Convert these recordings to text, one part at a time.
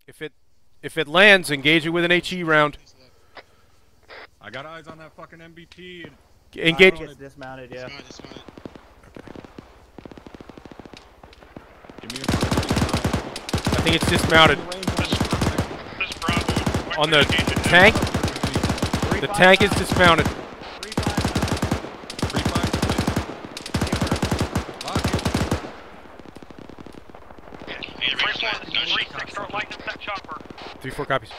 If it lands, engage it with an HE round. I got eyes on that fucking MBT. Engage. It's dismounted, yeah. Dismounted. Give me I think it's dismounted. This is Bravo. On the tank? The tank is dismounted. Start lighting up that chopper. 3-4 copies.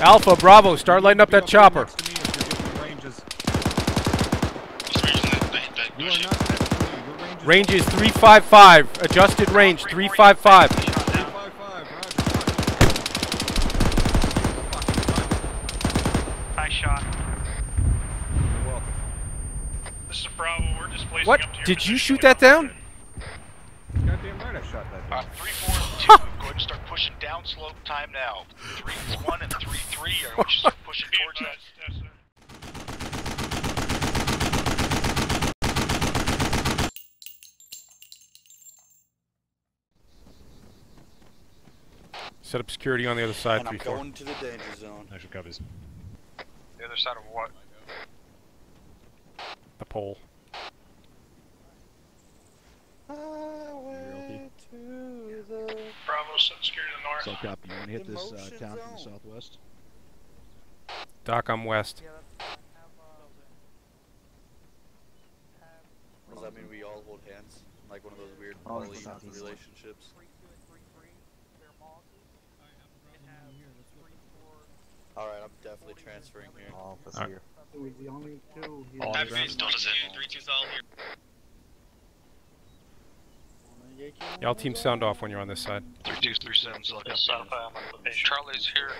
Alpha, Bravo, start lighting up that chopper. Range is 355. Adjusted range 355. Nice shot. You're welcome. This is Bravo. We're displacing What? up to your Did you position. shoot that down? Goddamn right I shot that down. 3-4-2, go ahead and start pushing down slope time now. 3-1 and 3-3, I want you to start pushing towards that. Yes, sir. Set up security on the other side, And I'm 3-4. going to the danger zone. Actual copies. The other side of what? The pole. Bravo, set security to the north. So copy. You want to hit this Demotion town from the zone. southwest? Doc, I'm west. Does that mean we all hold hands? Like one of those weird Oh, poly southeast. relationships? Alright, I'm definitely transferring here. All of us Alright. here. The only two. All He's ground? Delta's in, 3-2's all here. Y'all team sound off when you're on this side. 3-2's 3-7's all Yes, got Charlie's here.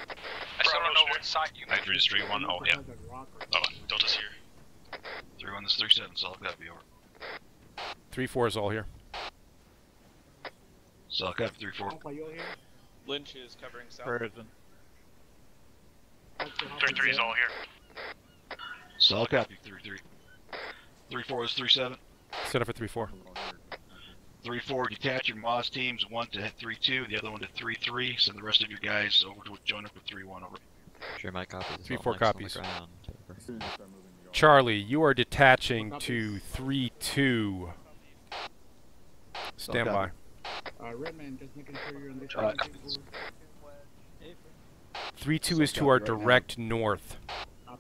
I still don't know what site you meant. Registry 1, oh yeah. rocker. Oh, Delta's here. 3-1 is 3-7's all got to be over. 3-4 is all here. So I'll copy 3-4. Alpha, you're here? Lynch is covering south. Prison. 3-3 is all here. So I'll copy 3-3. 3-4 is 3-7. Set up for 3-4. 3-4, detach your Moz teams, 1 to 3-2, the other one to 3-3. Send the rest of your guys over to join up with 3-1 over. Sure, my copies. 3-4 copies. Charlie, you are detaching to 3-2. Stand by. Redman, just making sure you're in the Alright. 3-2 is to our direct north.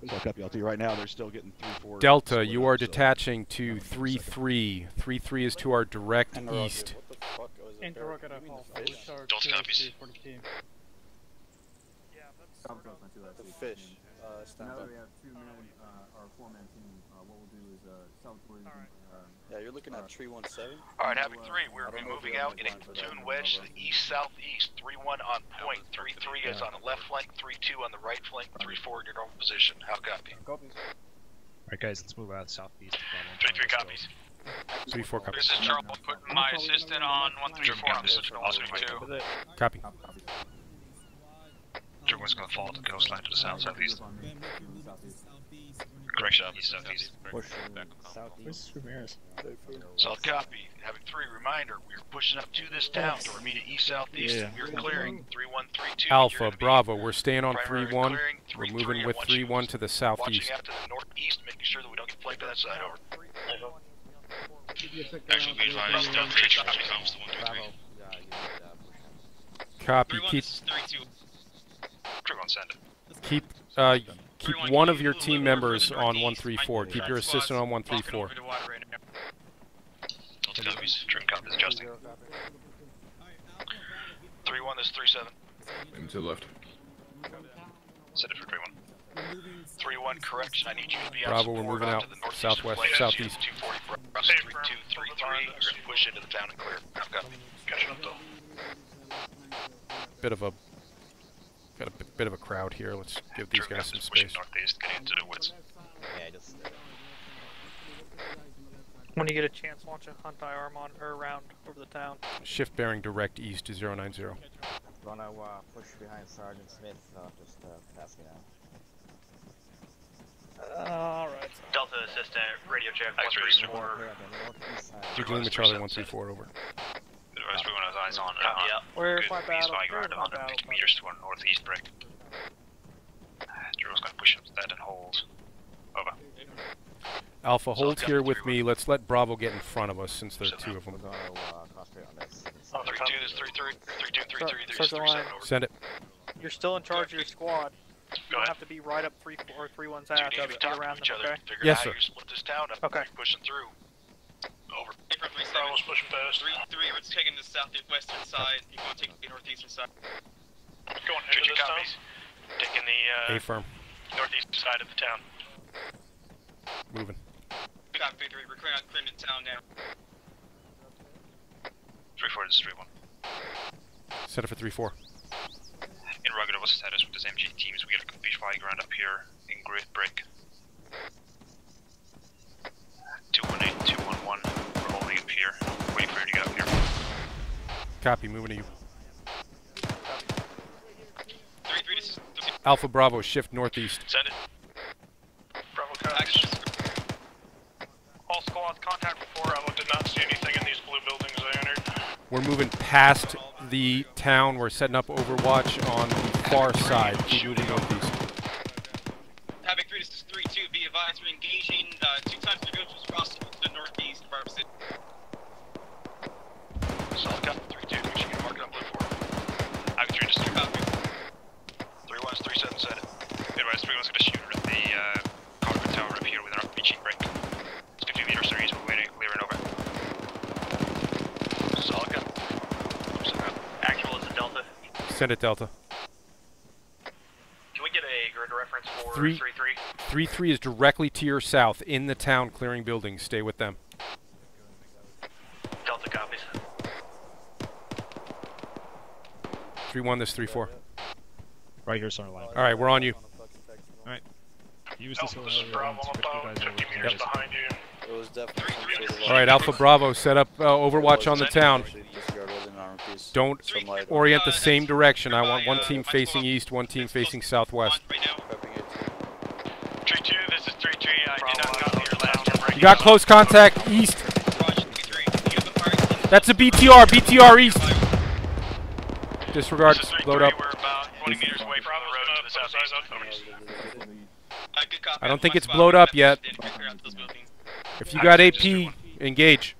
So copy. I'll tell you right now, they're still getting 3-4. Delta, you are detaching to 3-3. 3-3 is to our direct east. What the fuck? Oh, is it Interrogator at Alpha. fish? Delta copies. The fish. Stand by. we have 2-man or 4-man team. What we'll do is southward. Yeah, you're looking at 317. Alright, Havoc 3, we're moving out in a platoon wedge to the east-southeast. 3-1 on point. 3-3 is on the left flank, 3-2 on the right flank, 3-4 in your normal position. How copy? Alright guys, let's move out southeast. 3-3 copies. 3-4 copies. This is Charles putting my assistant on 134 on position 132. Copy. Everyone's gonna fall to the coastline to the south-southeast. Correct shot, east-southeast. Push southeast. So copy. Havoc 3, reminder, we're pushing up to this town to our immediate east-southeast, and we're clearing 3-1-3-2. Alpha, Bravo, we're staying on primary 3-1. clearing, We're 3-3. moving with I want you 3-1 to the southeast. Watching out to the northeast, making sure that we don't get flanked on that side. Over. Actually, be advised, Delta H comes to 1-2-3. Copy. Keep 3-1 send it. keep one of your team members on 134. Keep your assistant on 134. Delta copies. Trim copies adjusting. 3-1, this is 3-7. To the left. Set it for 3-1. 3-1, correction. I need you to be Bravo, out we're support moving onto out the northeast southwest, flank. southeast. 240 for us. 3-2-3-3. You're gonna push into the town and clear. I've got it though. Got a bit of a crowd here. Let's give these guys some space. Northeast, getting into the woods. Yeah, just When you get a chance, launch a hunt IRRU on or around over the town. Shift bearing direct east to 090. Wanna push behind Sergeant Smith, just pass me now. Alright. Delta assistant, radio check, You're dealing with Charlie 134, over. Advise everyone I was eyes on Where's good my battle? flying Where's around my 150 battle? meters to our northeast break. Drill's gonna push up to that and hold. Over. Alpha, hold here with me. Let's let Bravo get in front of us since there are two of them. We're gonna concentrate on this. 3-2, this 3-3, 3-2, 3-3, this Start the line. 3-7, over. Send it. You're still in charge of your squad. You Go don't ahead. have to be right up 3-1's So ass. you need to be Be talking around to each them, other. okay? Figure Yes, out how sir. you split this town up. Okay. Pushing through. Over. Bravo's pushing past. 3-3, we're taking the southwestern side. You want to take the northeastern side. Going into this town. Taking the A-firm. northeast side of the town. Moving. We got victory. We're clearing the town now. 3-4, this is 3-1. Set it for 3-4. In rugged, what's the status with this MG teams? We got a complete flying ground up here in grid break. 218, 211. We're holding up here. Waiting for you to get up here. Copy, moving to you. 3-3, this is Alpha Bravo, shift northeast. Send it. Bravo action. All squads, contact before. Bravo did not see anything in these blue buildings I entered. We're moving past the town. We're setting up Overwatch on the far side. Keep moving northeast. Havoc 3, this is 3-2. Be advised, we're engaging 2 times the village across the northeast of our city. Solid copy. 3-2. We should get marked on blue 4. Havoc 3, just 3 Copy. 3-1 is 3-7, send it. Advice, 3-1's gonna shoot at the concrete tower up here with an RPG break. It's 50 meters to reach, we're waiting, clearing over. Solid copy. Actual is a Delta. Send it, Delta. Can we get a grid reference for 3-3? 3-3 is directly to your south, in the town, clearing buildings. Stay with them. Delta copies. 3-1, this 3-4. Right here's our line. Alright, we're on you. Use this Alpha, this is Bravo. I'm about 50 meters behind you. It was definitely Alright, Alpha Bravo, set up Overwatch on the town. Don't orient the same direction. I want one team facing east, one team facing southwest. 3-2, this is 3-3. I did not copy your last one. You got close contact east. That's a BTR, BTR east. Disregard, load up. We're about 20 meters away from the road to the southeast. I don't think it's blowed up yet. If you got AP, engage.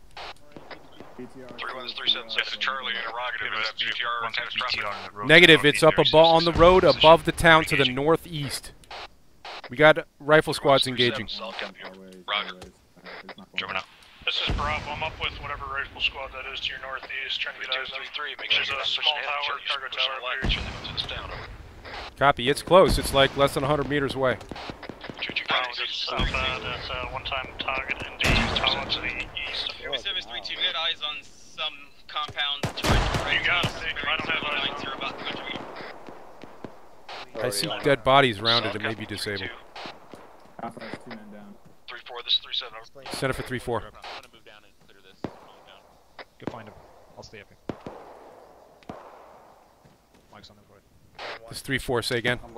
3-1 is 3-7. This is Charlie, interrogative. Is that BTR catastrophic? Negative, it's up on the road above the town to the northeast. We got rifle squads engaging. Roger. Driven out. This is Bravo. I'm up with whatever rifle squad that is to your northeast, trying to get eyes on 3-3. Make sure there's a small tower, cargo tower up here. Copy, it's close. It's like less than 100 meters away. That's one-time target in the tower to the east. 7 is 3-2. We got eyes on some compound. You got it, Nick. I don't have eyes on about 200 meters. I see dead bodies around it. It may be disabled. 3-4, this is 3-7. Set it for 3-4. Go find him. I'll stay up here. Mike's on the board. This 3-4, say again. I'm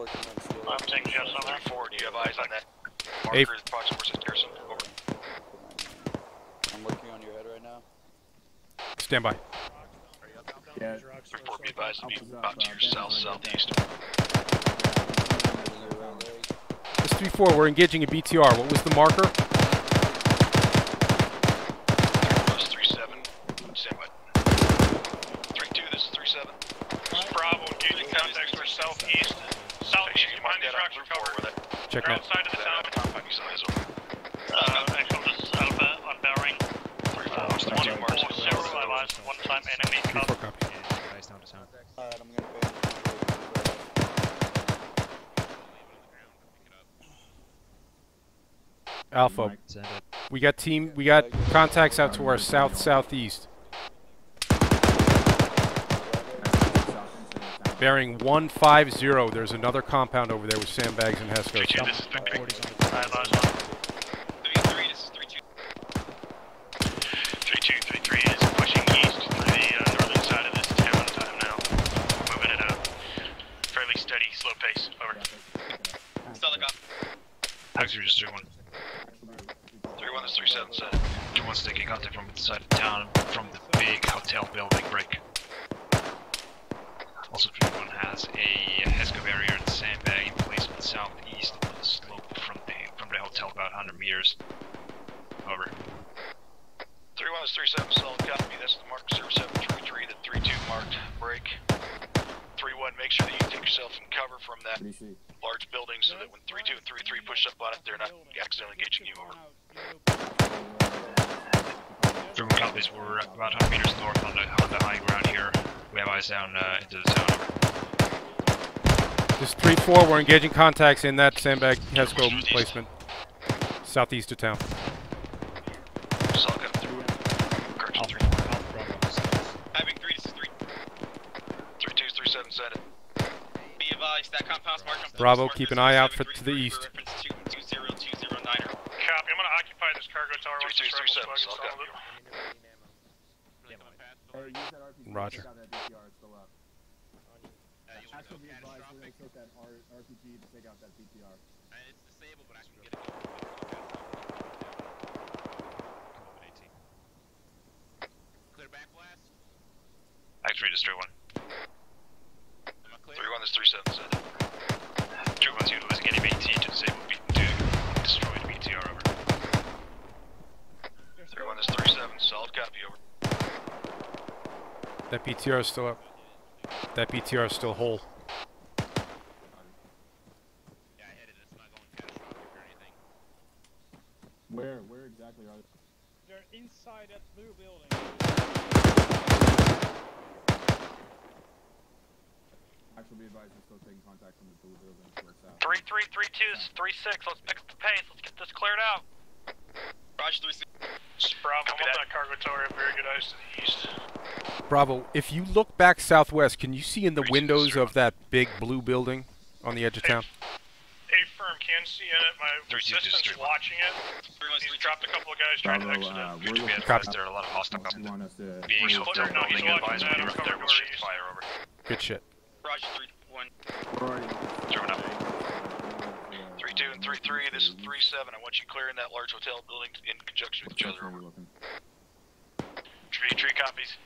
taking shots on 3-4. Do you have eyes on that? Hey. Marker is approximately 6 Garrison. Over. I'm working on your head right now. Stand by. 3-4, be advised to be about to your south-southeast. This 3-4, we're engaging a BTR. What was the marker? 3-7. Stand by. 3-2, this is 3-7. Bravo, engaging contacts to our southeast. Southeast, behind these rocks are covered. Check They're out. outside of the town. Echo, this is Alpha on bearing. 1-4-0, my last one-time enemy 3-4 cover. copy. Guys down to town. Alright, I'm gonna ban. Alpha, Send it. we got contacts out to our southeast. Bearing 150. There's another compound over there with sandbags and Hesco. 3-2, this is Victor. 40's on the 3-3, this is 3-2. 3-2, 3-3 is pushing east through the northern side of this town now. Moving at a fairly steady, slow pace. Over. Solid copy. Actually, just 3-1. 3-1 is 3-7, set. 2-1's taking contact from the side of town, from the big hotel building break. Also, 3-1 has a HESCO barrier and sandbag in placement southeast of the slope from the hotel, about 100 meters. Over. 3-1 is 3-7, solid copy. That's the mark 0733, the 3-2 marked break. 3-1, make sure that you take yourself in cover from that large building so that when 3-2 and 3-3 push up on it, they're not accidentally engaging you. Over. 3-1 copies, we're about 100 meters north on the high ground here. We have eyes down into the town. This is 3-4, we're engaging contacts in that sandbag HESCO placement. Southeast of town. Solid copy. Correction 3. Having 3, this is 3. 3-2 is 3-7, send it. Be advised, that compound's marked on Bravo, keep an eye out for to the east. reference to 20209er. Copy, I'm gonna occupy this cargo tower. 3-2 is 3-7, solid copy. Roger. Actually, be advised, we're going to take that RPG to take out that BTR. It's disabled, but I can get it. Clear back blast. Actually, just 3-1. 3-1 is 3-7, send it. 3-1's utilizing any BT to disable to destroy the BTR. Over. 3-1 is 3-7, solid copy. Over. That BTR is still up. That BTR is still whole. Yeah, I hit it. It's not going catastrophic or anything. Where exactly are they? They're inside that blue building. Actually, be advised, we're still taking contact from the blue building. 3-3-3-2 is 3-6, let's pick up the pace, let's get this cleared out. Roger 3-6. Bravo, I'm up that cargo tower, very good eyes to the east. Bravo, if you look back southwest, can you see in the windows of that big blue building on the edge of town? A-firm can see in it, my assistant's watching it. He's dropped a couple of guys trying to exit it. Copy. There are a lot of hostile You want us to... being able to No, he's watching that, I'm there covering will shift east. fire. Over. Good shit. Roger 3-1. We're already... Driven up. 3-2 and 3-3, this is 3-7, I want you clearing that large hotel building in conjunction with each other. Over. Tree copies.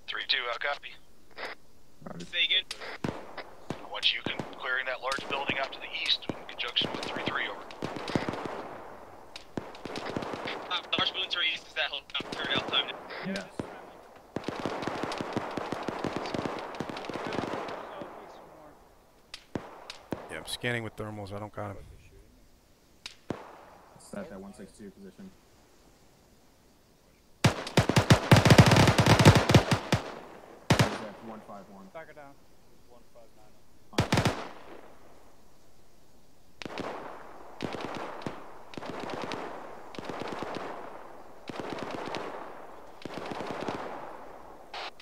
3-2, out copy. Say again. I want you clearing that large building out to the east in conjunction with 3-3, over. The large building to our east is that whole turn out time. Yes. Yeah, I'm scanning with thermals. I don't got him. Set that 162 position. That's 151. Back it down. 159.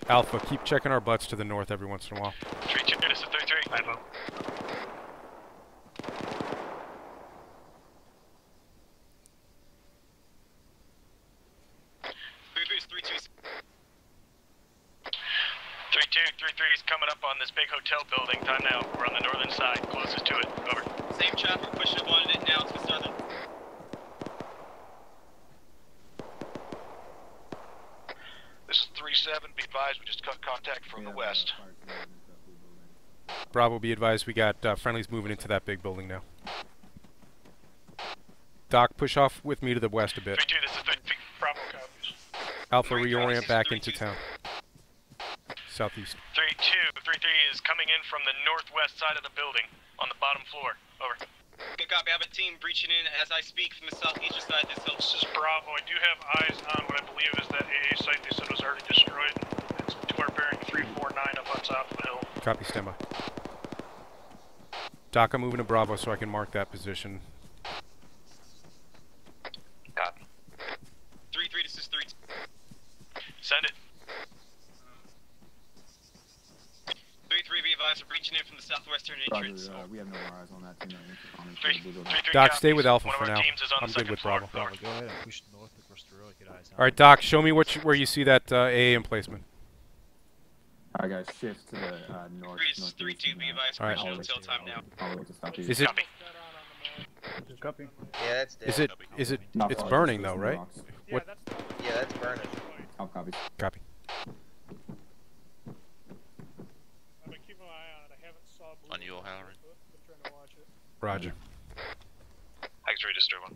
Alpha, keep checking our butts to the north every once in a while. 3-2, this is 3-3. Bravo. 3-3 is coming up on this big hotel building. Time now. We're on the northern side, closest to it. Over. Same traffic, pushing up on it now to the southern. This is 3-7. Be advised, we just cut contact from the west. Bravo, be advised, we got friendlies moving into that big building now. Doc, push off with me to the west a bit. 3-2, this is 3-3. Bravo copies. Alpha, reorient back into town. Southeast. 3-2, 3-3 is coming in from the northwest side of the building, on the bottom floor. Over. Good copy. I have a team breaching in as I speak from the southeastern side of this hill. This is Bravo. I do have eyes on what I believe is that AA site they said was already destroyed. It's to our bearing 349 up on top of the hill. Copy, stand by. Doc, I'm moving to Bravo so I can mark that position. Copy. 3-3, this is 3. Send it. 3-3, be advised, we're breaching in from the southwestern entrance. We have no more eyes on that team. 3-3 Doc, stay with Alpha for now. I'm good with Bravo. Go ahead and push north across the road. Get eyes. Alright, Doc, show me where you see that AA emplacement. Alright, guys, shift to the north. 3-2, be advised, Alright. breaching until time now. Is it? Copy. Yeah, that's dead. Is it? It's burning though, right? What? Yeah, that's burning. All copies. Copy. I've been keeping an eye on it. I haven't saw blue. On you, Halloran. I'm trying to watch it. Roger. X3 destroy 1.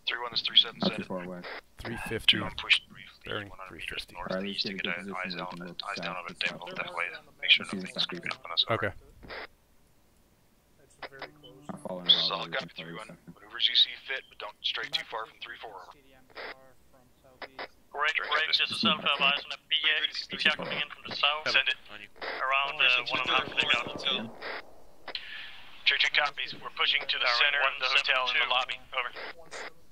3-1 is 3-7 Not send too it. far away. 350. 2-1 push briefly. Bearing 100 meters 350. north Alright, east let's to get get a good eyes position. down, We can eyes down look on it. south Demo to that south. way. Make sure Let's see nothing's the creeping southeast. up on us. Okay. That's very close. Following Solid Bravo, copy, we can 3-1. Maneuver as you see fit, but don't stray too far from 3-4. Rick, this is Alpha advice on a BTR coming in from the south. Send it. Around 1.5 hotel. Check copies. We're pushing to the center of the hotel in the lobby. Over.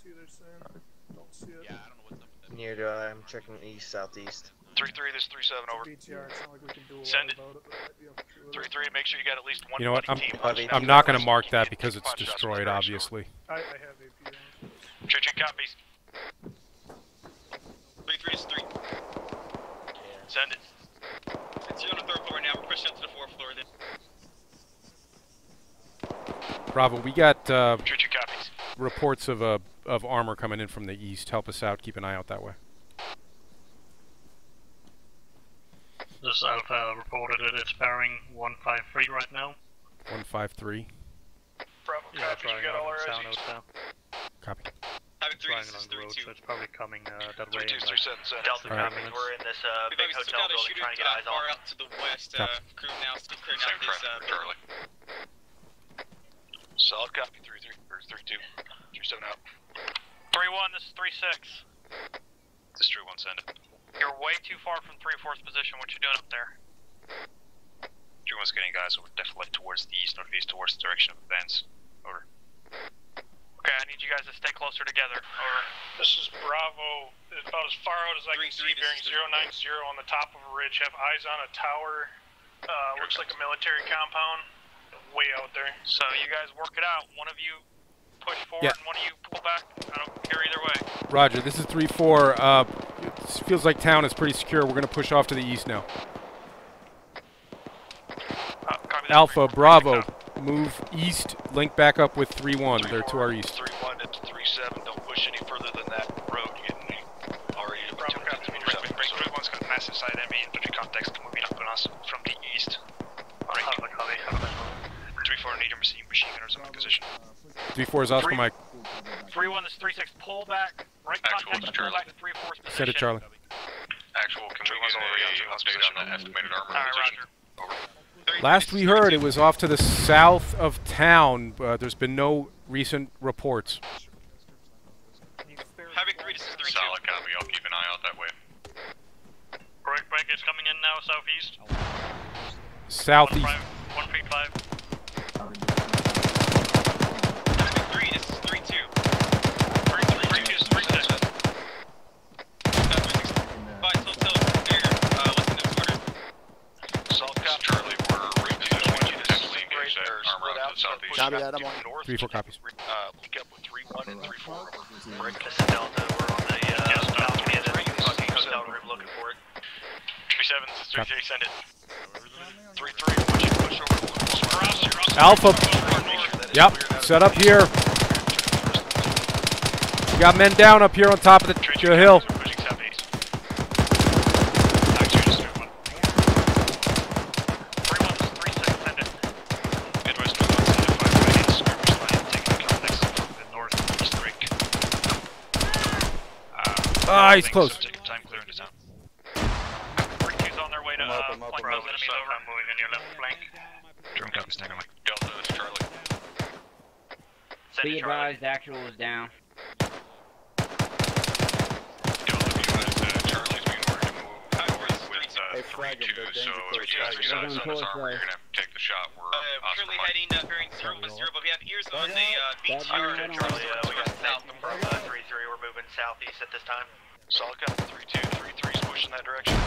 172 they're saying. Don't see it. Yeah, I don't know what's up with that. Near I'm checking east, southeast. 3-3, this 3-7 over. BTR, it's not like we can do a lot Send it. about it, but it might be up to 3-3, make sure you got at least one You know what? buddy team. I'm not going to mark that because it's destroyed, obviously. I have AP on. Check copies. 3-3 is 3. Send it. It's on the 3rd floor now. We're pushing up to the 4th floor then. Bravo, we got Check copies. reports of armor coming in from the east. Help us out. Keep an eye out that way. This Alpha reported that it's bearing 153 right now. 153. Bravo Yeah, copies, we got all our sound ICs. out Copy. Having 3, Flying this is along the road, 3-2. so it's probably coming that way. 3-2, 3-7, send it. Delta Alright. copies. We're in this We've big obviously hotel got a building shooter trying to get eyes far on. out to the west. Copy. Crew now still clearing Same out this traffic, building. Charlie. Solid copy, 3-3, or 3-2. 3-7 out. 3-1, this is 3-6. This 3-1 send it. You're way too far from 3-4's position. What you doing up there? 3-1's getting guys over definitely towards the east, northeast, towards the direction of events. Over. Okay, I need you guys to stay closer together. Over. This is Bravo, about as far out as I can see, bearing 090 on the top of a ridge. Have eyes on a tower, looks like a military compound, way out there. So you guys work it out. One of you push forward Yeah. and one of you pull back. I don't care either way. Roger, this is 3-4. It feels like town is pretty secure. We're going to push off to the east now. Copy that. Alpha, Bravo, move east, link back up with 3-1. They're to our east. 3-1, it's 3-7, don't push any further than that road. You're getting already about 250 meters out. Break 3-1's got massive side enemy infantry context moving up on us from the east. Breaking. 3-4 need your machine gunners on position. 3-4 is Oscar Mike. 3-1, this is 3-6. Pull back. Right contact. Pull back to 3-4's position. Send it, Charlie. Actual, can we get a update on the estimated armor Alright, position? Roger. Last we heard, it was off to the south of town. There's been no recent reports. Having 3, this is 3-2. Solid copy, I'll keep an eye out that way. Break is coming in now, southeast. Southeast. 135. Having 3, this is 3-2. 3-2 is 3-6. 5 till listen to order. Solid copy, Charlie, we're repositioning you to split out to the southeast. Copy that, I'm on. 3-4 copies. Link up with 3-1 and 3-4. Break this is Delta. We're on the balcony of the fucking hotel room looking for it. 3-7, this is 3-3, send it. 3-3, push it, push over. Alpha. Yep, set up here. We got men down up here on top of the hill. Pushing southeast. 3-1, this is 3-6, send it. Midwest 3-1, send it 5 right in skirmish line, taking context from the northeast break. He's close. Taking time clearing the town. 3-2's on their way to I'm flank up. those enemies over. I'm moving in your left flank. Drum copies, taking my Delta, this is Charlie. Send Be it, Charlie. advised, actual is down. Delta, be advised, Charlie's being ordered to move north with Hey, flag him, 3-2, big so danger, if you guys flag get him. eyes on his armor, you're gonna have to take the shot. We're Oscar Currently Mike. heading bearing 0-0, but we have ears on the BTR. Charlie, we got south from 3-3. We're moving southeast at this time. Solid copy, 3-2, 3-3's pushing that direction.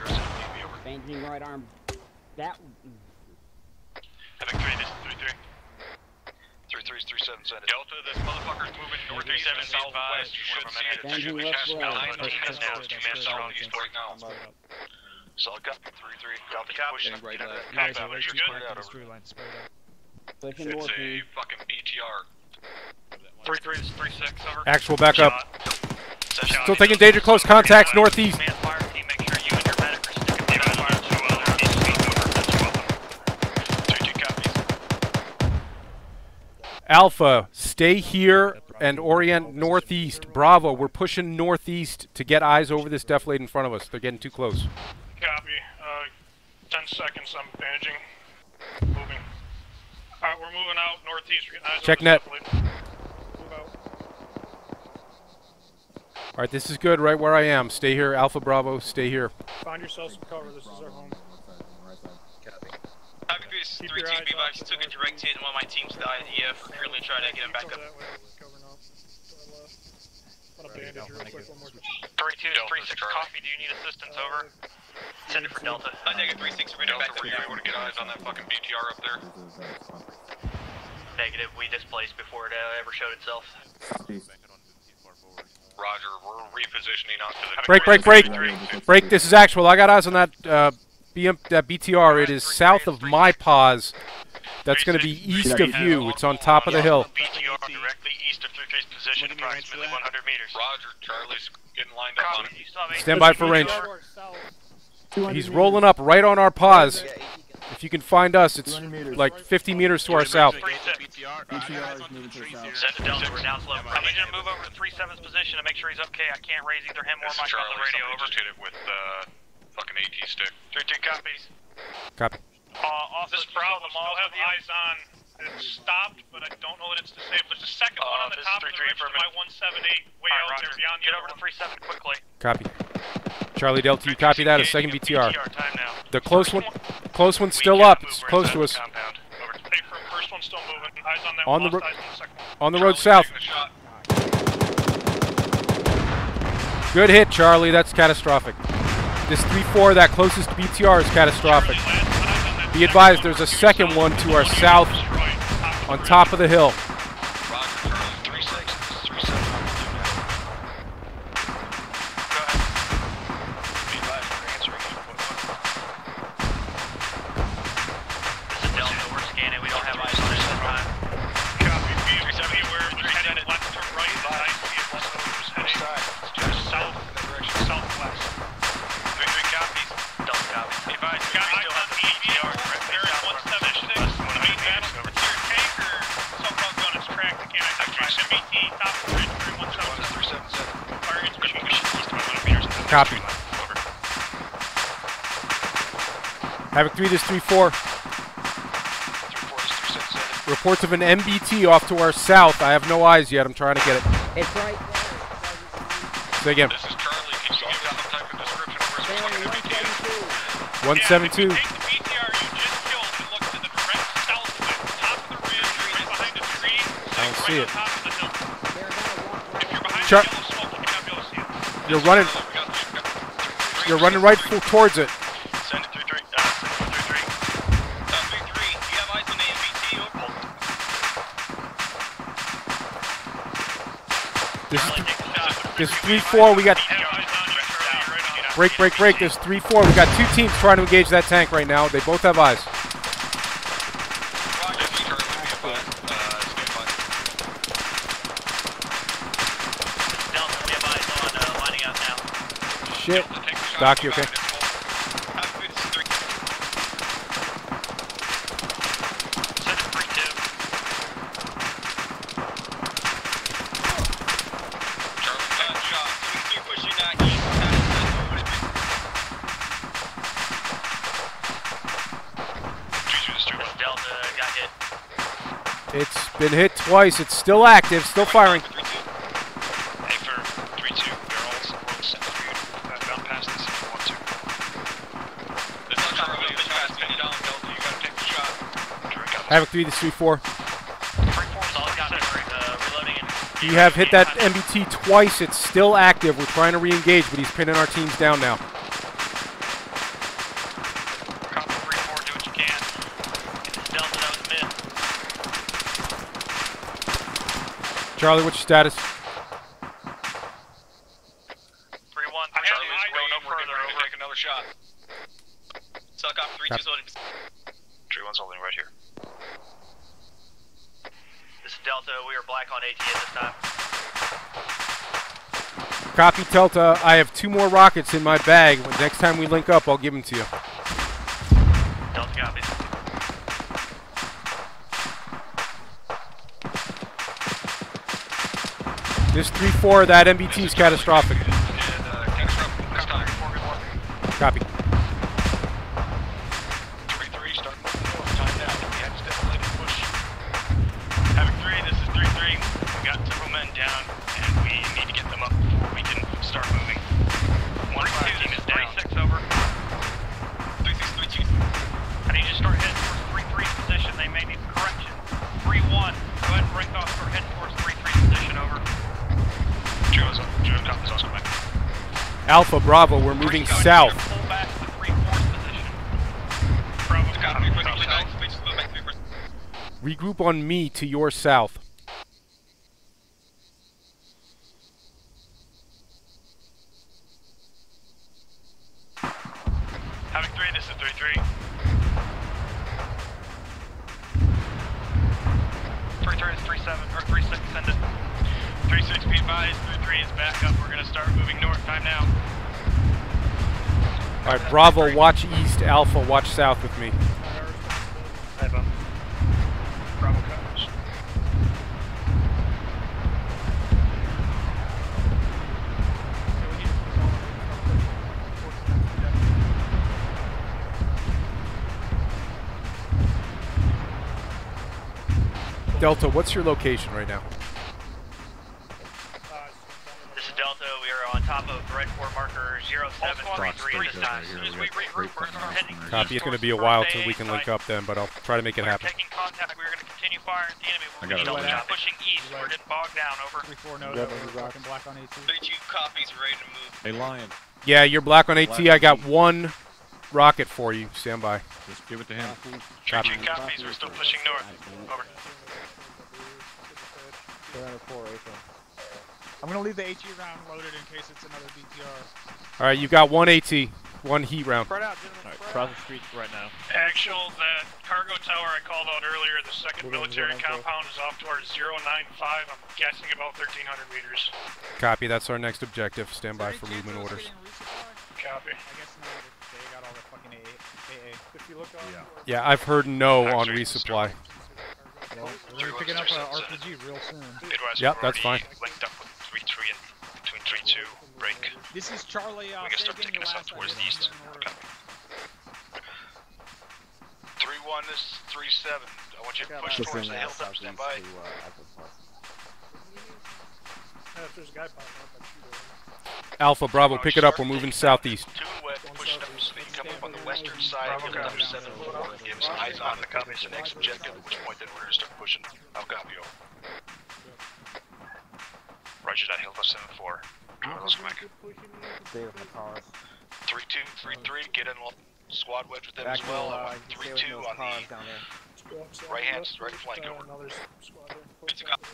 Address it, leave me over. Changing right arm. That. Having 3, this is 3-3. 3-3's 3-7, send it. Delta, this motherfucker's moving northeast and southwest. You should see it. Changing We left cast flank. 19 and now 2 men southeast right now. Solid copy, 3-3. Delta copy. pushing. Right Get out of left. that compound, make sure it's cleared out over. Pushing It's north. a fucking BTR. 3-3 is 3-6, over. Actual backup. Still taking danger close contacts northeast. Command fire team, make sure you and your medic are sticking to fire 2 copies. Alpha, stay here and orient northeast. Bravo, we're pushing northeast to get eyes over this deflate in front of us. They're getting too close. Copy. 10 seconds, I'm bandaging. Moving. Alright, we're moving out northeast. We're getting eyes Check over net. Move out. Alright, this is good right where I am. Stay here. Alpha Bravo, stay here. Find yourself some cover. This is our home. Havoc 3, this is 3-2, be advised, he took a direct hit and one of my teams died. EF, currently trying to get him back up. 3-2 is 3-6, copy, do you need assistance, over? Send it for Delta. Negative 3-6, we're back Delta, were you able to get eyes on that fucking BTR up there? Negative, we displaced before it ever showed itself. Roger, we're repositioning onto the... Break, break, break! Break, this is actual. I got eyes on that that BTR. It is south of my pause. That's going to be east of you. It's on top of the hill. BTR directly east of 3-3's position, approximately 100 meters. Roger, Charlie's getting lined up on it. Stand by for range. He's rolling up right on our pause. If you can find us, it's like 50 meters to our south. Send it down, we're down slow. I need you to move over to 3-7's position to make sure he's okay. I can't raise either him or Mike on the radio. Over. Just hit it with fucking AT stick. 3-2 copies. Copy. Also, this Bravo, the mall have eyes on. It's stopped, but I don't know that it's disabled. There's a second one on the top of the ridge to my 178 way out there beyond. Get over to 3-7 quickly. Copy. Charlie Delta, you copy that? A second BTR. The close one's still up. It's close to us. First one's still moving. Eyes on that On one. the on the road south. Good hit, Charlie. That's catastrophic. This 3-4, that closest BTR is catastrophic. Be advised, there's a second one to our south on top of the hill. Copy. Havoc 3, this 3-4. Reports of an MBT off to our south. I have no eyes yet. I'm trying to get it. It's right there. Say again. This is Charlie. Can you give me some type of description of where this fucking MBT is? 172. Take the BTR you just killed and look to the direct south of it. Top of the ridge, right behind a tree. I don't see it. Top of the hill. If you're behind the yellow smoke, you may not be able to see it. You're running. You're running right towards it. Send it 3-3. Send it 3-3. 3-3, do you have eyes on the MBT? This is 3-4. We got break, break, break. This 3-4. We got two teams trying to engage that tank right now. They both have eyes. Shit. Doc, you okay? It's been hit twice. It's still active, still firing. Havoc 3, this 3-4. You have hit that MBT twice. It's still active. We're trying to re-engage, but he's pinning our teams down now. Charlie, what's your status? 3-1. Charlie's going up further. We're going to take another shot. Suck off 3-2's holding. 3-1's holding right here. This is Delta. We are black on AT at this time. Copy, Delta. I have 2 more rockets in my bag. Next time we link up, I'll give them to you. Delta copy. This 3-4, that MBT is catastrophic. Copy. 3-3, start moving north. Time now. We have to definitely push. Havoc 3, this is 3-3. We got several men down, and we need to get them up before we can start moving. 1-5 team is down. 36 over. 3632. I need you to start heading towards 3-3's position. They may need correction. 3-1. Go ahead and break off. Start heading towards 3-3's position. Over. Alpha, Bravo, we're moving south. Pull back to 3-4's position. Bravo, copy. Regroup on me to your south. Havoc 3, this is 3-3. 3-3 is 3-7, or 3-6, send it. 3-6, be advised, 3-3 is back up. We're going to start moving north. Time now. Alright, Bravo, watch east. Alpha, watch south with me. Bravo. Bravo coverage. Delta, what's your location right now? This is Delta. We are on top of Red 4 marker 0733 at this time. As soon as we regroup, we're heading Copy, it's going to be a while till we can link up then, but I'll try to make it happen. Taking contact, we're going to continue firing at the enemy. We're pushing east. We're getting bogged down. Over. 3-4 knows that we're rocking black on 18. 32 copies, ready to move. Hey, Lion. Yeah, you're black on AT. I got 1 rocket for you. Stand by. Just give it to him. Copy. 3 copies. We're still pushing north. Over. 4 April. I'm gonna leave the HE round loaded in case it's another BTR. Alright, you got 1 AT, 1 heat round. Spread out, gentlemen. Alright, cross the street right now. Actual, that cargo tower I called out earlier, the second military compound is off towards 095. I'm guessing about 1,300 meters. Copy, that's our next objective. Stand by for movement orders. Copy. I guess not. They got all the fucking AA. If you look on. Yeah, I've heard no on resupply. Well, we're picking up an RPG real soon. Yep, that's fine. Linked up with 3-3 and between 3-2, break. This is Charlie. We're gonna start taking us out towards the east. Okay. 3-1, this is 3-7. I want you to push towards the hilltop. Stand by. If there's a guy popping up, I'd shoot him. Alpha, Bravo, pick it up. We're moving southeast. 2 west, pushing up so you come up on the western side of hilltop 7-4 and give us eyes on the copies. The next objective, at which point then we're going to start pushing. I'll copy over. Roger that, hilltop 7-4. Let's go back. 3-2, 3-3, get in squad wedge with them as well. 3-2 on the right flank over. 32 copies.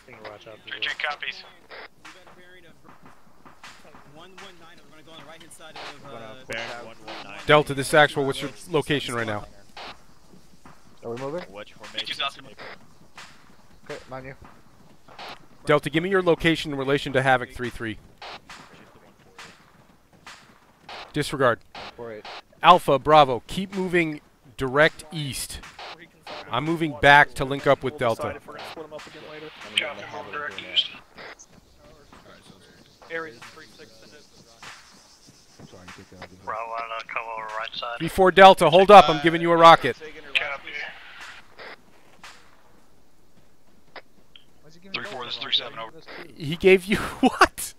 3-2 copies. 119, we're gonna go on the right hand side of Bearing 119. Delta, this is actual. What's your location right now? Are we moving? Wedge formation. Okay, mind you. Delta, give me your location in relation to Havoc 3-3. Disregard. 4-8. Alpha, Bravo, keep moving direct east. I'm moving back to link up with Delta. If we're gonna split them up again later. Copy, direct east. Aries is 3-6 in it. Bravo, come over right side. 3-4 Delta, hold up. I'm giving you a rocket. Copy. 3-4, this is 3-7 over. He gave you what?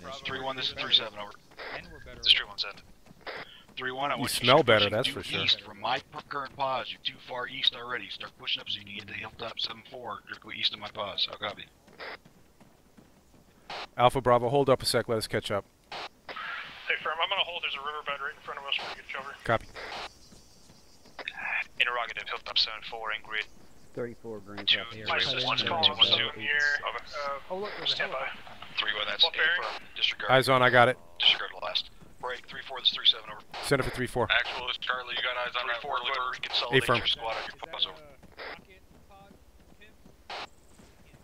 This is 3-1, this is 3-7 over. This is 3-1-7. 3-1, I want you smell to better, push that's for sure. east from my current pause. You're too far east already. Start pushing up so you can get to hilltop 7-4. Just go east of my pause. I'll copy. Alpha, Bravo, hold up a sec. Let us catch up. Hey, firm, I'm gonna hold. There's a riverbed right in front of us. We're gonna get you over. Copy. Interrogative, hilltop 7-4 in grid. 34 green. 1 call, 2 here. Oh look, there's a Stand by. 3-1, that's What bearing? A firm. Disregard. Eyes on, I got it. Disregard the last. Break, 3-4, this is 3-7 over. Send it for 3-4. Actual is Charlie, you got eyes on that 4 liver. A firm. Your squad on your pause over.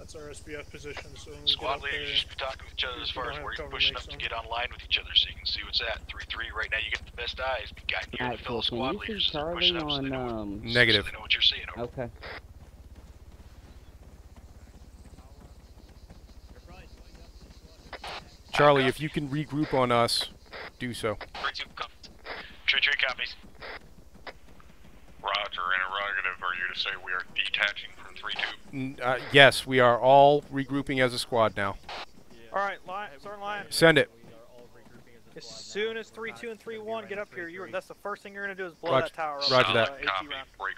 That's our SBF position, so when we Squad get up leaders there, should be talking with each other as far as where you're pushing up to get online with each other so you can see what's at. 3-3 right now, you get the best eyes. You got your fellow squad leaders as they're pushing up so they know, Negative. so they know what you're seeing. Over. Okay. Charlie, if you can regroup on us, do so. 3-2 copies. 3-3 copies. Roger, interrogative, are you to say we are detaching from 3-2? Yes, we are all regrouping as a squad now. Alright, start line. Send it. As soon as 3-2 and 3-1 get up here, that's the first thing you're going to do is blow Roger, that tower up. Roger that. Copy, break.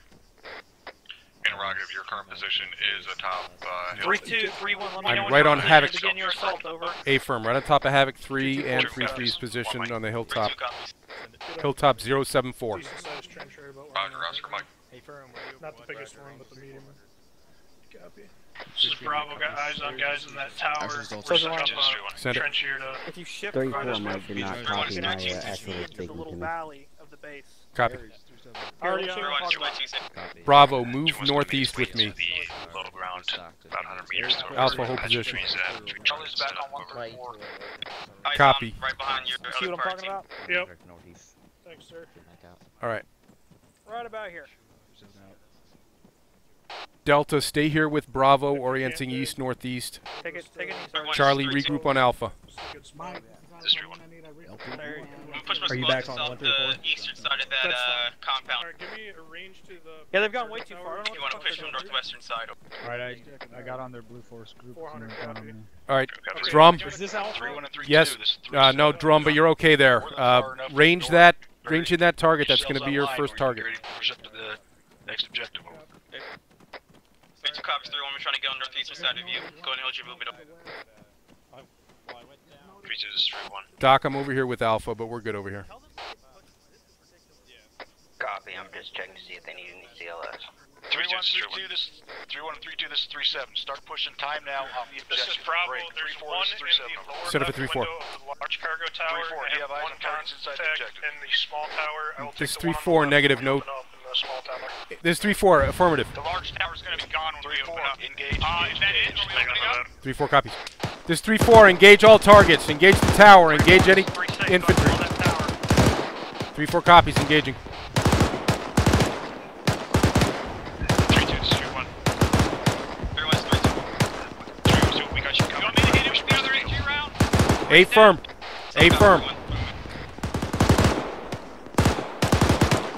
Interrogative, your current position is atop hill. 3-2, 3-1, let me know I'm right on Havoc. begin your assault, over. A-firm, right on top of Havoc 3 and 3-3's position on the hilltop. Hilltop 074. decent sized trench area, about Roger, Oscar Mike. not the biggest one, but the medium. Copy. This is Bravo, got eyes on guys in that tower. We're setting up Send it. trench here to... If you shift 34 might did not copy my actual the statement little to me. valley of the base. Copy. Already Bravo, move northeast with me. The low ground, about 100 meters. Alpha, hold position. Charlie's back on 134. Copy. Right behind your See other what I'm party. talking about? Yep. Thanks, sir. Alright. Right about here. Delta, stay here with Bravo, orienting east-northeast. Take it easy. Charlie, regroup on Alpha. Are you back on 134? The eastern side of that compound. Alright, give me a range to the... Yeah, they've gone way too far. I don't know You want to push to the northwestern side. Alright, I got on their Blue Force group. 400 copy. Alright, Drum. Is this Alpha? 3-1 and 3-2. Yes. No, Drum, but you're okay there. Range in that target. That's going to be your first target. Push up to the next objective. 3-2 copies, 3-1, we're trying to get on northeastern side of you. Go and hold your movement up. 3-2 is 3-1. Doc, I'm over here with Alpha, but we're good over here. Copy, I'm just checking to see if they need any CLS. 3-1, 3-2, this is 3-1 and 3-2, this is 3-7. Start pushing time now on the This objective. is Bravo, Break. there's 3-4, one this is in 3-7 the over. lower Set up left at 3-4. window of the large cargo tower. 3-4, do you have eyes on targets inside the objective? In the small tower, I will This take the 3-4, negative, no. the small tower. This 3-4, affirmative. The large tower's going to be gone when we open up. Engage, Is that it? Are we opening up? 3-4 copies. This 3-4, engage all targets. Engage the tower. Engage any infantry. 3-4 copies, engaging. 3-2 is 3-1. 3-1 is 3-2. 3-2, we got you You covered. want me to hit him with the other HG round? A firm. A firm.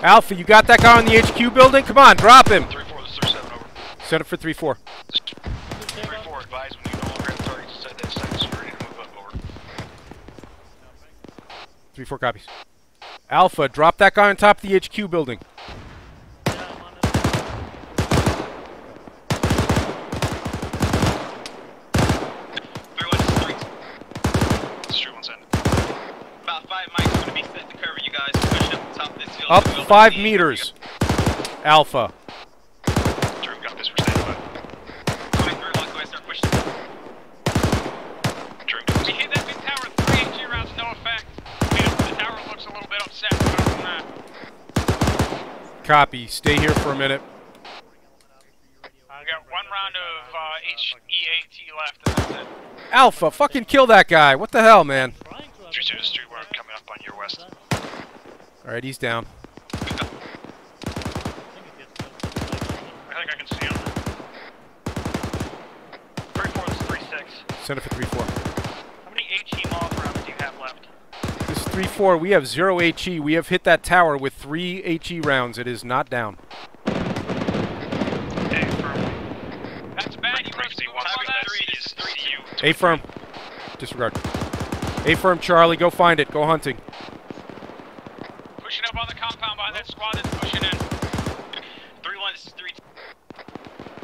Alpha, you got that guy on the HQ building? Come on, drop him. 3-4, this is 3-7 over. Set it for 3-4. 3-4, advise when you no longer have targets inside that second, so you're ready to move up over. 3-4 copies. Alpha, drop that guy on top of the HQ building. About 5 mics are going to be set to cover you guys. Push up the top of this hill. Up 5 meters. Alpha. Drew, got this, we're standing by. Going through, go ahead, start pushing. Drew, We hit that big tower, 3 HG rounds, no effect. The tower looks a little bit upset. Other than that. Copy. Stay here for a minute. I got 1 round of HEAT left, and that's it. Alpha, fucking kill that guy. What the hell, man? 3-2 is 3-1, coming up on your west. Alright, he's down. I think I can see him. 3-4 is 3-6. Send it for 3-4. How many HE mob rounds do you have left? This is 3-4. We have 0 HE. We have hit that tower with 3 HE rounds. It is not down. That's bad. You must be 1-3. This is 3-2. A firm. Disregard. A firm, Charlie. Go find it. Go hunting. Pushing up on the compound behind that squad that's pushing in. 3-1, this is 3-2.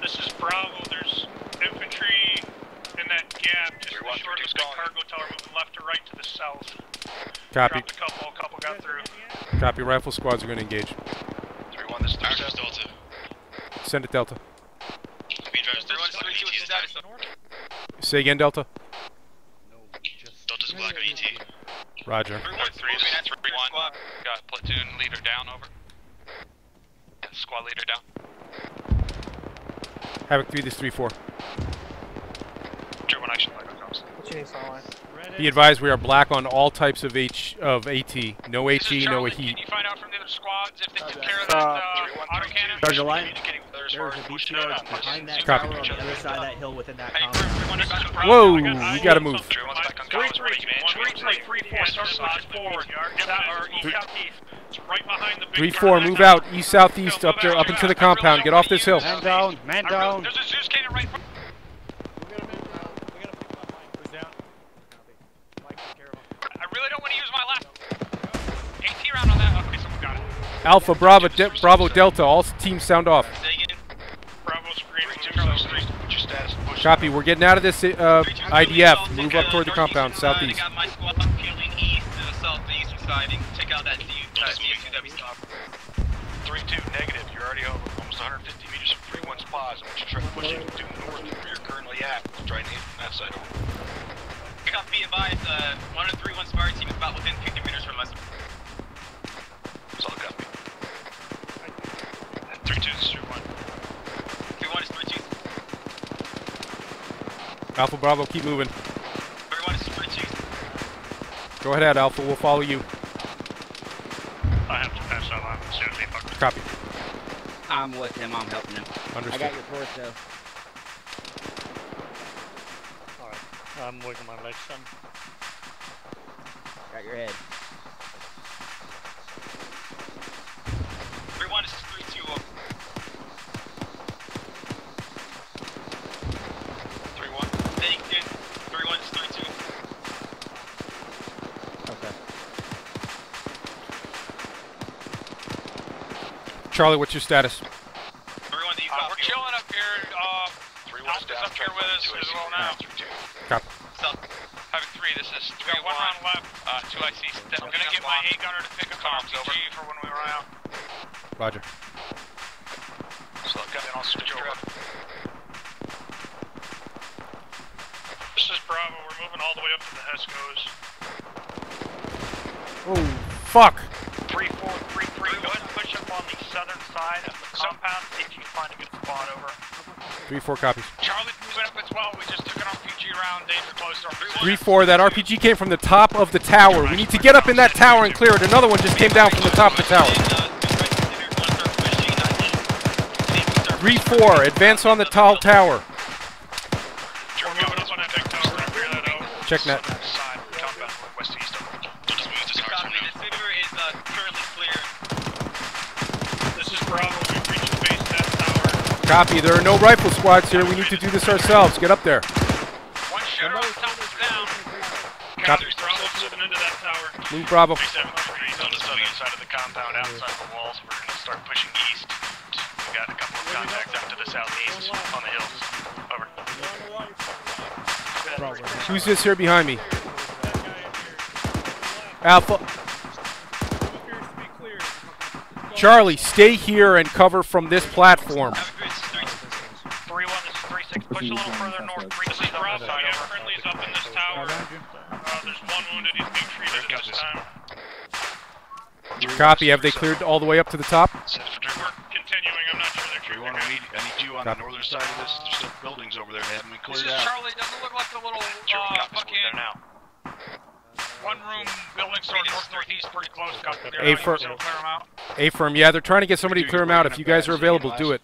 This is Bravo, there's infantry in that gap, just short of the cargo tower, moving left to right to the south. Copy. Dropped a couple got through. Copy. Rifle squads are going to engage. 3-1, this is 3-7. Delta. Send it, Delta. Speed drives 3-1, 3-2 is status. Say again, Delta. Delta's black on ET. Roger. 3-1, 3 is 3-1. Got platoon leader down, over. Squad leader down. Havoc 3, this 3-4. location, like comes. Be advised, we are black on all types of AT. No HE, no Can heat. you find out from the other squads if they took care of that autocannon? There's a line. There's a BTR behind that Copy. tower on the other side of that hill within that compound. Whoa, we gotta move. 3-4, start pushing forward. It's right behind the big 3-4, move out, east southeast, up there, up into the compound. Get off this hill. Man down, man down. There's a Zeus cannon right. I really don't want to use my last AT round on that. Okay, someone got it. Alpha, Bravo, Delta. All teams sound off. Bravo screen. What's your status? Copy. We're getting out of this IDF. Move up toward the compound, southeast. I got my squad peeling east to the southeastern side and take out that ZU that we stopped. 3-2 negative. You're already over almost 150 meters from 3-1's pause. I want you to try pushing due north where you're currently at. Try and hit from that side over. I got be advised, one of the 3-1's fire team is about within 50 meters from us. Solid copy. 3-2 is 3-1. 3-1 is 3-2. Alpha, Bravo, keep moving. 3-1 is 3-2. Go ahead, Alpha. We'll follow you. I have to pass that line as soon as they fuck. Copy. I'm with him. I'm helping him. Understood. I got your torso. Alright, I'm working my legs, son. Got your head. 3-1 is 3-2. 3-1. Thank you. 3-1 is 3-2. Okay. Charlie, what's your status? We're chilling up here. Alpha's up here with us as well now. Copy. Havoc 3, this is 3-1. One round left. 2 IC. I'm gonna get my A gunner to pick up an RPG for when we run out. Roger. So got it on switch over. This is Bravo. We're moving all the way up to the Hescos. Oh, fuck. 3-4, 3-3. Go ahead and push up on the southern side of the compound. See if you can find a good spot over. 3-4 copies. Charlie's moving up as well. We just took an RPG round. Danger close to our 3-4, that RPG came from the top of the tower. We need to get up in that tower and clear it. Another one just came down from the top of the tower. 3-4, advance on the tall tower. We're moving up on that big tower. We're gonna clear that out. Check net. Side, compound, west east. This is Bravo. We've reached the base of that tower. Copy. There are no rifle squads here. We need to do this ourselves. Get up there. One shooter on top is down. Copy. Bravo's moving into that tower. Move Bravo. 373 on the southern side of the compound, outside the walls. We're going to start pushing east. We got a couple of contacts out to the southeast on the hills. Over. Who's this here behind me? Alpha. Charlie, stay here and cover from this platform. 3-1, this is 3-6. Push a little further north. This is Bravo. We have friendlies up in this tower. There's one wounded. He's being treated at this time. Copy. Have they cleared all the way up to the top? We're continuing. I'm not sure they're true. I need you on the northern side of this. There's still buildings over there that haven't been cleared This is out. Charlie. Doesn't look like the little fucking one-room building sort of northeast, pretty close. A-firm, yeah, they're trying to get somebody to clear them out. If you guys are available, do it.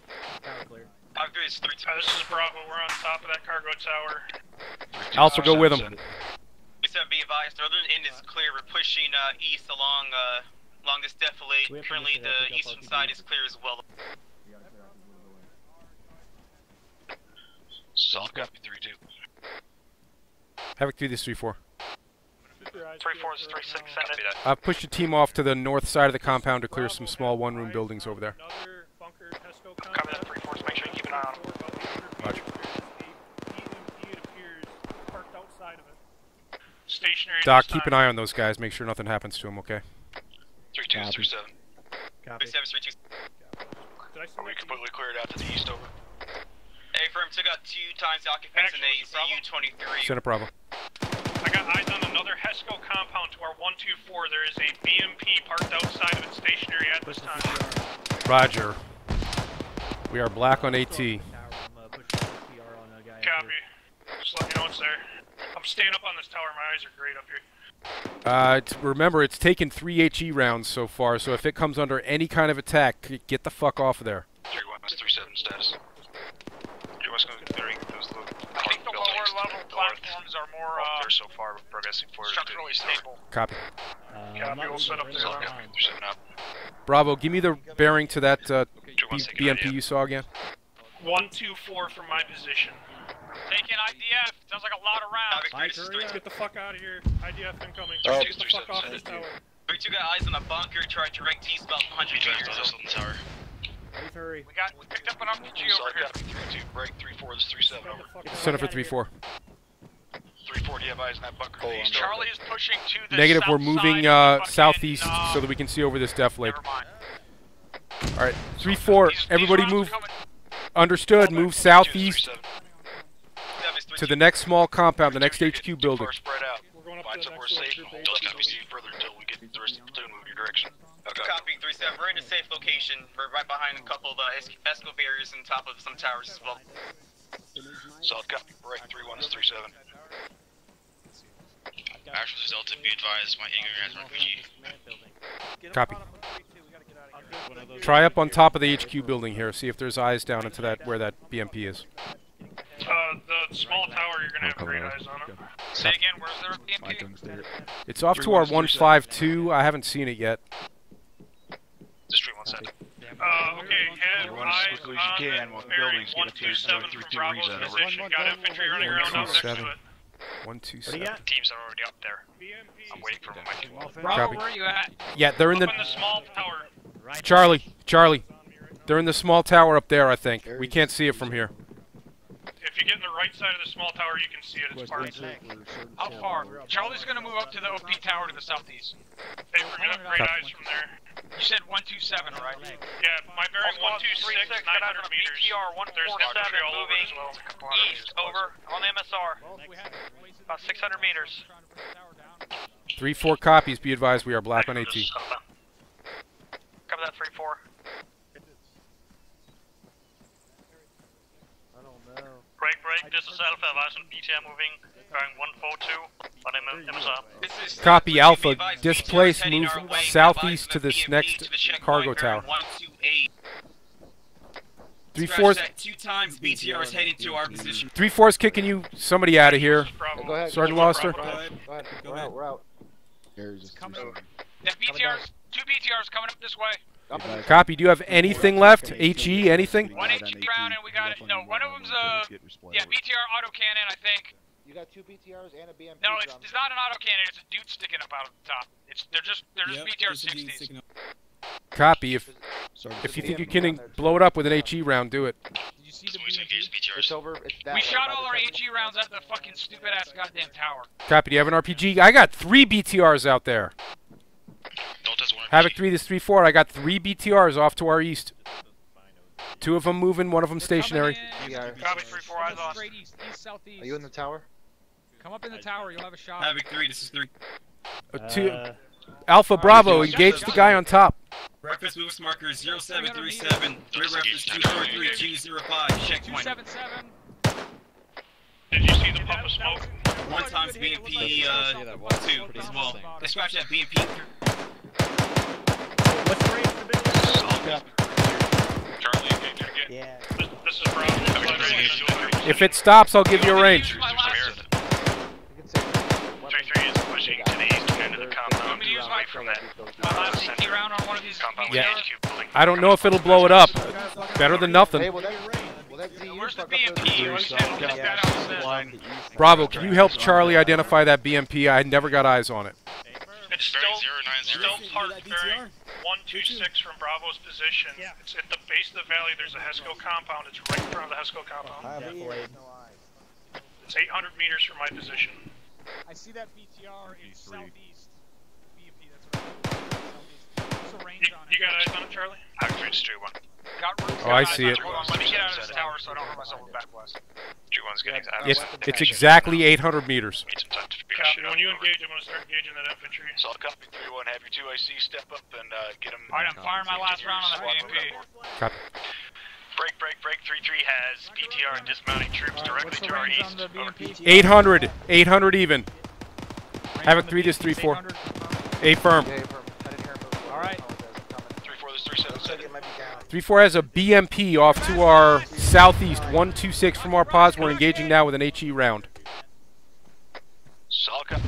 This is Bravo. We're on top of that cargo tower. Also go with them. We said be advised, northern end is clear. We're pushing east along this defilade. Currently, the eastern side is clear as well. Solid copy, 3-2. Havoc 3, this is 3-4. 3-4 is 3-6. Send it. Push your team off to the north side of the compound to clear some small one-room buildings over there. Copy that 3-4. Make sure you keep an eye on them. Roger. Stationary. Doc, keep an eye on those guys. Make sure nothing happens to them, okay? 3-2 is 3-7. Copy. 3-7 is 3-2. We completely cleared out to the east over. A-firm took out 2 times the occupants in a ZU-23. Send it, Bravo. I got eyes on another HESCO compound to our 124. There is a BMP parked outside of it, stationary at this time. Roger. We are black on AT. Copy. Just let me know it's there. I'm staying up on this tower. My eyes are great up here. Remember, it's taken 3 HE rounds so far, so if it comes under any kind of attack, get the fuck off of there. 3-1-37 status. You're what's going to be burying those little I think the lower level platforms are more they're so far progressing forward. structurally stable. Copy. Copy, we'll set up there. Setting up. Bravo, give me the bearing to that BMP you saw again. 124 from my position. Taking IDF. Sounds like a lot of rounds. Let's get the fuck out of here. IDF incoming. Oh, Get the fuck off this tower. 3-2 got eyes on a bunker trying to direct east about 100 meters. on the tower. Please hurry. We picked up an RPG over here. 3-2, break, 3-4, this is 3-7, over. Center for 3-4. 3-4, do you have eyes in that bunker? to the east? Charlie is pushing to the Negative, south we're moving side of southeast fucking, so that we can see over this def lake. Never mind. Alright, 3-4, everybody rounds move. are coming. Understood, move southeast 3-7. to the next small compound, the next HQ building. Spread out. Find somewhere safe and hold us to proceed further until we get the rest of the platoon moving your direction. Okay. Copy 3-7. We're in a safe location. We're right behind a couple of ESCO barriers on top of some towers as well. Solid copy. Break, 3-1, this is 3-7. Actual Delta, be advised, my Eager has RPG. Copy. Try up on top of the HQ building here, see if there's eyes down into that where that BMP is. The small tower, you're gonna have great eyes on it. Say again, where's their BMP? It's off to our 152, I haven't seen it yet. Just 3-1-7. Okay, head Run as eyes quickly on as you can the while the bearing buildings get up there. 127 from Bravo's position. Got infantry running around up next to it. 127. Teams are already up there. I'm waiting for my Bravo, Copy. where are you at? Yeah, they're in Up the... in the small tower. Charlie. They're in the small tower up there, I think. We can't see it from here. If you get in the right side of the small tower, you can see it. It's parked. How far? Charlie's gonna move up to the OP tower to the southeast. Hey, we're gonna have great eyes from there. You said 127, right? Yeah, my bearing 126, 900 meters. BTR There's 147 infantry all over moving as well. east, over, on the MSR. About 600 meters. 3-4 copies, be advised we are black on AT. Cover that 3-4. Break, this is Alpha, advise on BTR moving, bearing 142, on MSR. Copy, Alpha. Displace, move southeast to this next cargo tower. 3-4's... 2 times BTR is heading to our position. 3-4's kicking you somebody out of here. Go ahead. Sergeant Loster. Go ahead. We're out. Yeah, BTR's, 2 BTR's coming up this way. Copy, do you have anything left? HE, anything? 1 HE round and we got it. No, one of them's yeah, BTR autocannon, I think. You got 2 BTRs and a BMP. No, it's not an autocannon, it's a dude sticking up out of the top. They're just BTR 60s. Copy, if you think you can blow it up with an HE round, do it. Did you see the BMP? It's over. It's that We way, shot by all the our time. HE rounds at the fucking stupid ass goddamn tower. Copy, do you have an RPG? I got 3 BTRs out there. Havoc 3, this 3-4, I got 3 BTRs off to our east. 2 of them moving, 1 of them stationary. Copy 3-4, eyes on. Straight east, southeast. Are you in the tower? Come up in the tower, you'll have a shot. Havoc 3, this is 3. 2. Alpha Bravo, engage the guy on top. Breakfast moves marker 0737. 3 reference 243-205. Checkpoint. 277. Did you see the puff of smoke? 1 times BMP 2 as well. They scratch that BMP. Charlie, engage again. Yeah. This is Bravo. If it stops, I'll give you a range. 3-3 is pushing to the east end of the compound. Want me to use my last CT round on one of these BTRs? I don't know if it'll blow it up. Better than nothing. Hey, well, that's Where's the BMP? Bravo, can you help Charlie identify that BMP? I never got eyes on it. It's still parked bearing 126 from Bravo's position. It's at the base of the valley. There's a HESCO compound. It's right in front of the HESCO compound. It's 800 meters from my position. I see that BTR in southeast. BMP, that's right. What's the range on it? You got eyes on it, Charlie? I've reached 3-1. Oh, I see it. Hold on, let me get out of this tower so I don't hurt myself with backwest. 3-1's getting It's exactly 800 meters. Need some time to figure Copy. shit out. When you engage, I'm going to start engaging that infantry. Solid copy, 3-1, have your 2 IC step up and get them. Alright, I'm firing my last round on that BMP. Copy. Break, Mike 3-3 has BTR dismounting troops directly to our east. Over. 800. 800 even. Havoc 3, this 3-4. A firm. Alright. 3-4, this 3-7. 3-4 has a BMP off to our southeast. 126 from our pods. We're engaging now with an HE round. Solid copy.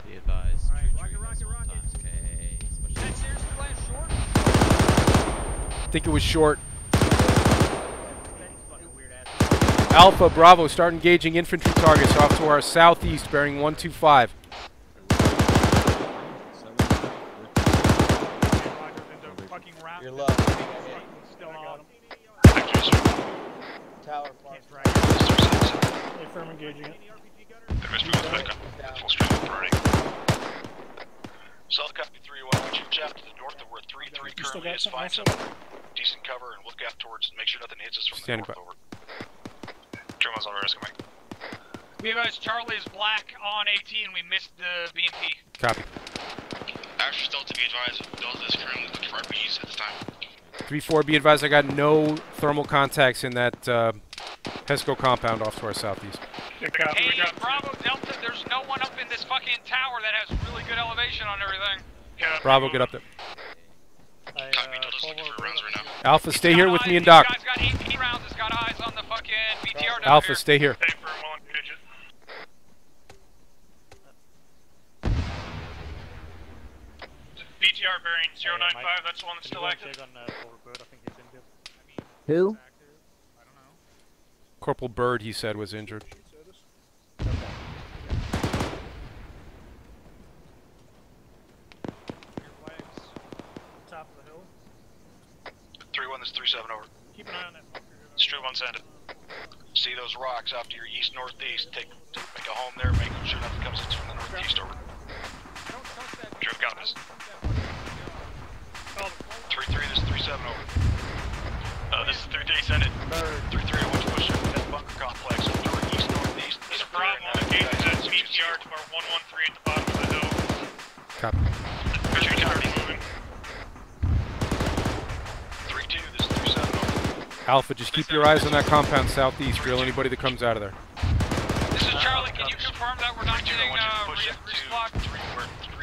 Be advised. I think it was short. Alpha, Bravo, start engaging infantry targets off to our southeast, bearing 125. You're low. Still on him. Tower. Firm engaging it. Full stream burning. Solid copy 3-1. Once you jump to the north of where 3-3 currently is, find some decent cover and look out towards, make sure nothing hits us from the north over. German's on risk, Mike. We advise Charlie is black on 18. We missed the BMP. Copy. Actually, still to be advised, Delta is currently looking for RPGs at this time. 3-4, be advised, I got no thermal contacts in that HESCO compound off to our southeast. Hey, Bravo, Delta, there's no one up in this fucking tower that has really good elevation on everything. Bravo, get up there. Delta's looking for rounds right now. Alpha, stay here with me and Doc. This guy's got 18 rounds, has got eyes on the fucking BTR down Alpha, here. stay here. BTR bearing 095, that's the one that's still active. Who? Corporal Bird, he said, was injured. Top of the hill. 3-1, this 3-7 over. Keep an eye on that. Strew one sended. See those rocks off to your east-northeast. Make a home there, make sure nothing comes in from the northeast over. Drew copies. 3-3, this 3-7 over. This is 3-3, send it. 3-3, I want you to push into that bunker complex up to our east-northeast. This is Bravo, engages at BTR to our 113 at the bottom of the hill. Copy. Pushing tower moving. 3-2, this 3-7 over. Alpha, just keep your eyes on that compound southeast. Drill anybody that comes out of there. This is Charlie, can you confirm that we're not getting resupply?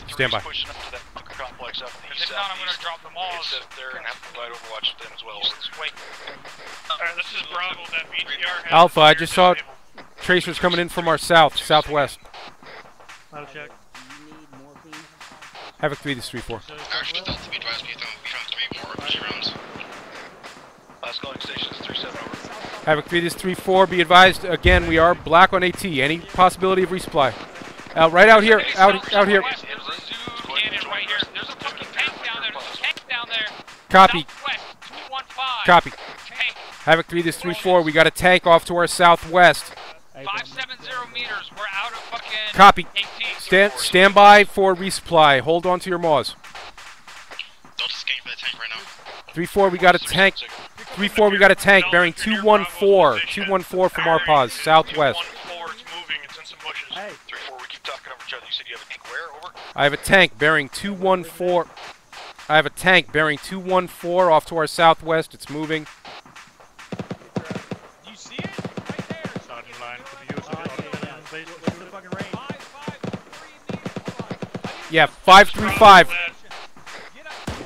Stand by. Pushing up to that bunker complex up to the If not, I'm going to drop them all. Sit there and have to provide overwatch with them as well. Wait. Alright, this is Bravo, that BTR has... Alpha, I just saw tracers coming in from our southwest. I'll check. Havoc 3, this 3-4. Actually, still to be advised, we found 3 more RPG rounds. Last calling station is 3-7 over. Havoc 3, this 3-4. Be advised, again, we are black on AT. Any possibility of resupply? Right out here, out here. There's a zoo cannon right here. There's a fucking tank down there. There's a tank down there. Copy. Southwest, 215. Copy. Tank. Havoc 3, this 3-4. We got a tank off to our southwest. 570 meters. We're out of fucking... Copy. 18. Stand by for resupply. Hold on to your maws. Delta's skating for the tank right now. 3-4, we got a tank. 3-4, we got a tank bearing 214. 214 from our pause, southwest. 214, it's moving, it's in some bushes. Hey. 3-4, we keep talking over each other. You said you have a tank where? Over? I have a tank bearing 214. I have a tank bearing 214 off to our southwest. It's moving. You see it? Right there. Starting line for the use of the fucking range. 5-5. Yeah, 535.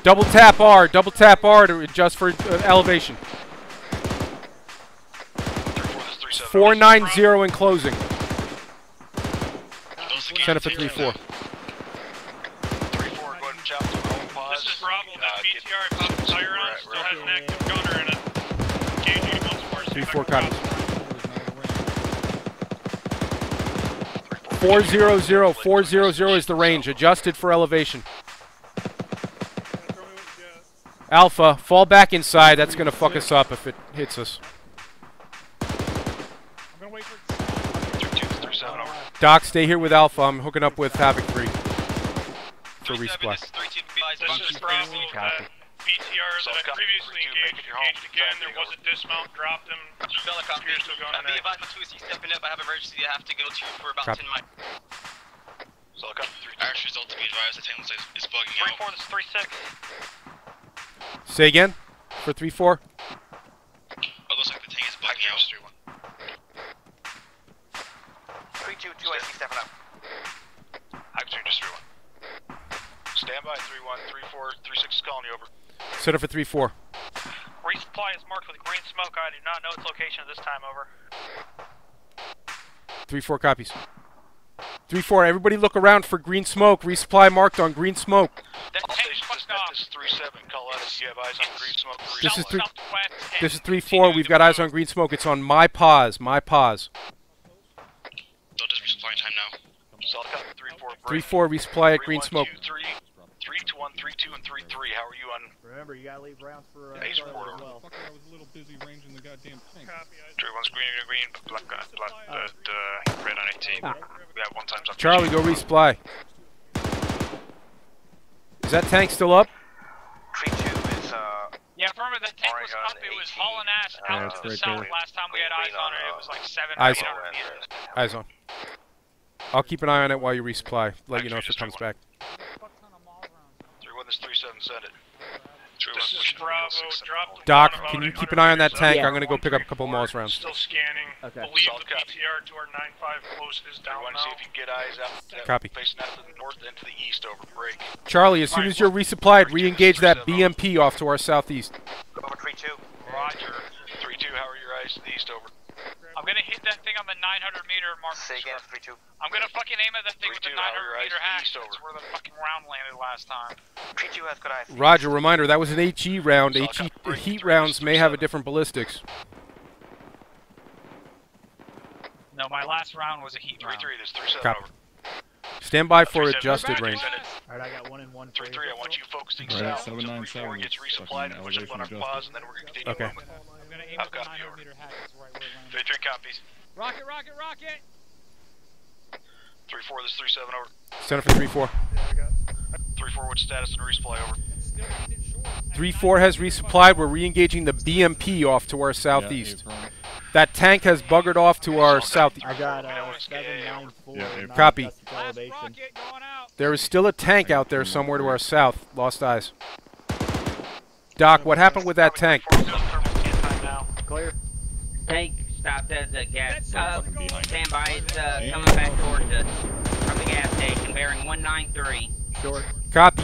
Double tap R to adjust for elevation. 490 in closing. Send it for 3-4. 3-4, go ahead and chop to home pause. This is Bravo, that BTR about the fire round still has an active gunner in it. Engaging once more. 3-4 copies. 400 is the range, adjusted for elevation. Alpha, fall back inside. That's going to fuck us up if it hits us. Doc, stay here with Alpha. I'm hooking up with Havoc 3 for resupply. This is Bravo, that BTR that I previously engaged again. There was a dismount, dropped him. Appears to have gone Be advised, Platoon, he's stepping up. I have emergency I have to go to for about 10 miles. Actually, still to be advised, the tank is bugging out. 3-4, this is 3-6. Say again for 3-4. by 3-1, 3-4, 3-6 is calling you over. Set up for 3-4. Resupply is marked with green smoke. I do not know its location at this time. Over. 3-4 copies. 3-4, everybody look around for green smoke. Resupply marked on green smoke. All stations, this is 3-7. Call out if you have eyes on green smoke. This is 3-4. We've got eyes on green smoke. It's on my pause. My pause. Delta resupply time now. Solid copy 3-4. 3-4 resupply at green smoke. 3-1, 3-2, and 3-3. How are you on? Remember, you gotta leave rounds for base report over. well. I was a little busy ranging the goddamn tank. 3-1's green, black, red on 18. We have 1 times up. Charlie, go resupply. Is that tank still up? 3-2 is, Yeah, remember the tank was up. It was hauling ass out to the south. Last time we had eyes on it, it was like 700 Eyes meters. Eyes on. I'll keep an eye on it while you resupply. Let you know if it comes back. 3-1, this 3-7, send it. This is Bravo, drop the Doc, water can boat you in keep order an eye to on that resupply. tank? I'm going to go pick up a couple Mars rounds. Still scanning. Okay. Believe the BTR to our 9-5 close is down want to see if you can get eyes out. Copy. Facing out to the north and to the east over break. Charlie, as soon as you're resupplied, re-engage that BMP off to our southeast. Over 3-2. Roger. 3-2, how are your eyes to the east over? I'm gonna hit that thing on the 900 meter mark. Say again, 3-2. I'm gonna fucking aim at that thing with the 3-2, how are your 900 meter eyes hack. east That's where the fucking round landed last time. 3-2 has good eyes. Roger, reminder, that was an HE round. Heat rounds may have a different ballistics. No, my last round was a heat round. 3-3, this 3-7 Copy. over. Stand by for adjusted range. Alright, I got 1 and 1. 3-3, I want you focusing Right, south. 797 3-4 gets resupplied and push up on our pause, and then we're going to continue Okay. on with I'm gonna aim I've at the got 900 you over. meter hack. That's right where it landed. 3-3 copies. Rocket, rocket, rocket! 3-4, this 3-7 over. Center for 3-4. 3-4, what's status and resupply over? 3-4 has resupplied. We're re-engaging the BMP off to our southeast. That tank has buggered off to our southeast. I got 794. Copy. Elevation. There is still a tank out there somewhere to our south. Lost eyes. Doc, what happened with that tank? Clear. Tank stopped at the gas. Stand by. It's coming back towards us from the gas station, bearing 193. Short. Copy.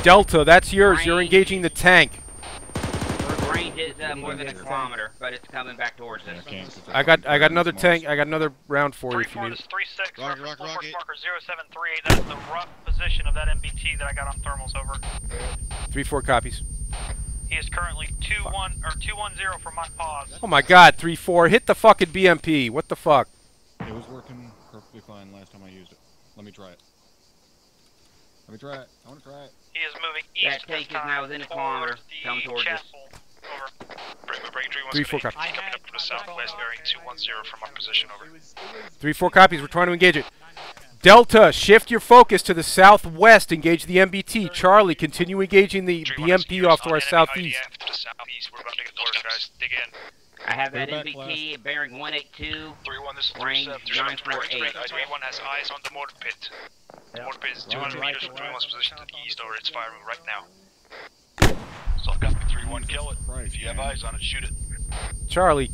Delta, that's yours. You're engaging the tank. Range is more than a kilometer, but it's coming back towards us. I got another tank. I got another round for you if you need it. 3-6, reference marker 0738. That's the rough position of that MBT that I got on thermals over. 3-4 copies. He is currently 2-1 or 210 from my pause. Oh my God, 3-4. Hit the fucking BMP. What the fuck? It was working perfectly fine last time I used it. Let me try it. Let me try it. I want to try it. He is moving east. That tank is now within a kilometer. Come towards us. Break 3-4 copies. coming up from the southwest, bearing 210 from our position over. 3-4 copies. We're trying to engage it. Delta, shift your focus to the southwest. Engage the MBT. Charlie, continue engaging the BMP off to our southeast. To the southeast, we're about to get those guys. Dig in. I have that MBT bearing 182. 3-1, this is Range 3-1 948. has eyes on the mortar pit. The mortar pit is 200 meters from 3-1's position to the east over. It's firing right now. So I've got 3-1, kill it. If you have eyes on it, shoot it. Charlie.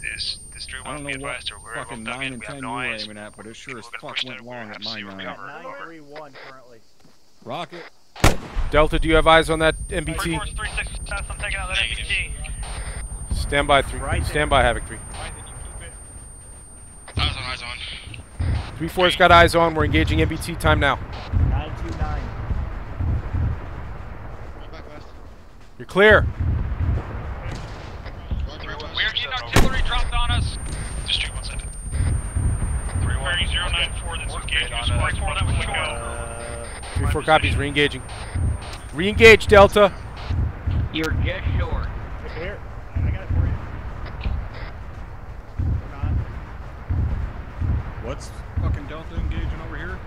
This I don't know what fucking 9 and 10 you were aiming at, but it sure as fuck went long at my 9. 931 currently. Rocket. Delta, do you have eyes on that MBT? 3-6, I'm taking out that MBT. Stand by 3. Stand by Havoc 3. Eyes on. 3-4's got eyes on. We're engaging MBT. Time now. 929. You're clear. We're getting artillery dropped on us. Just shoot 1 second. 3-1, 094, that's engaged. 3-4, that was go. 3-4 copies. Re-engaging. Re-engage, Delta. You're just short. Here. I got it for you. What's fucking Delta engaging over here?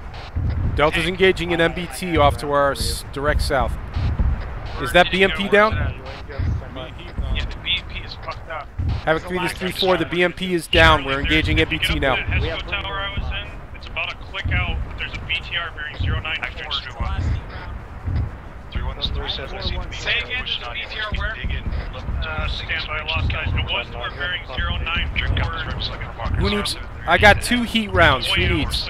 Delta's engaging an MBT off to our direct south. Is that BMP down? Yeah, the BMP is fucked up. Havoc 3, this 3-4. The BMP is down. We're engaging MBT now. The Hesco tower I was in, it's about a click out. There's a BTR bearing 094. 3-1, this is 3-7. I see the Say again, there's a BTR where? Stand by, lost eyes. It was we're bearing 094. Who needs? I got 2 heat rounds. Who needs?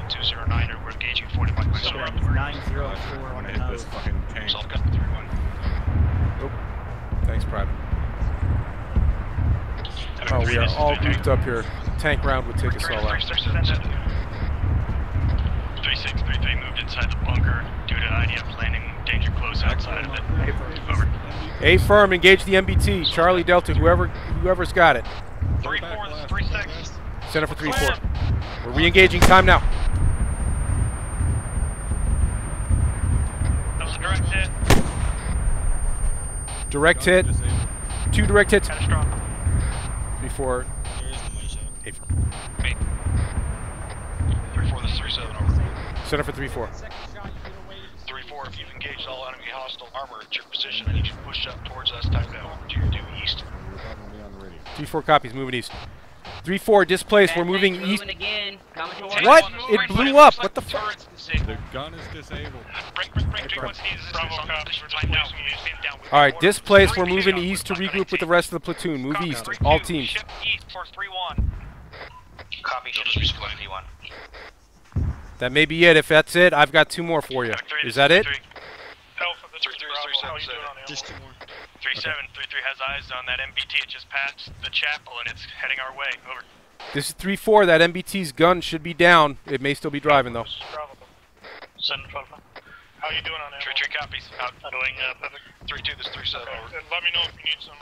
209, we're engaging 40 mic my Somewhere squad. up 904 on the hit this nose. fucking tank. Assault got 3-1. Nope. Thanks, Private. Oh, we are all grouped up here. Tank round would take us all out. 3633 moved inside the bunker due to IDF landing. Danger close outside of it. Over. A firm, engage the MBT. Charlie Delta, whoever's got it. 3-4, this is 3-6. Center for 3-4. We're re-engaging. Time now. That was a direct hit. Direct hit. 2 direct hits. Catastrophic. 3-4. A firm. 3-4, this is 3-7, over. Center for 3-4. 3-4, if you've engaged all enemy hostile armor at your position, I need you to push up towards us, type down over to your due east. 3-4 copies, moving east. 3-4 displaced, we're moving east. Again. What? It blew up. What the fuck? The gun is disabled. Alright, displaced, we're moving east to regroup with the rest of the platoon. Move east, all teams. Ship east towards 3-1. Copy, ship east towards 3-1. That may be it. If that's it, I've got 2 more for you. Is that it? Alpha, this is Bravo. How are you doing on the Just 2 more. 3733 has eyes on that MBT. It just passed the chapel and it's heading our way. Over. This is 3-4. That MBT's gun should be down. It may still be driving, though. Bravo. Send Alpha. How are you doing on that? 3 copies. Out. Doing perfect. 3-2, this is 3-7, Okay. over. Then let me know if you need some.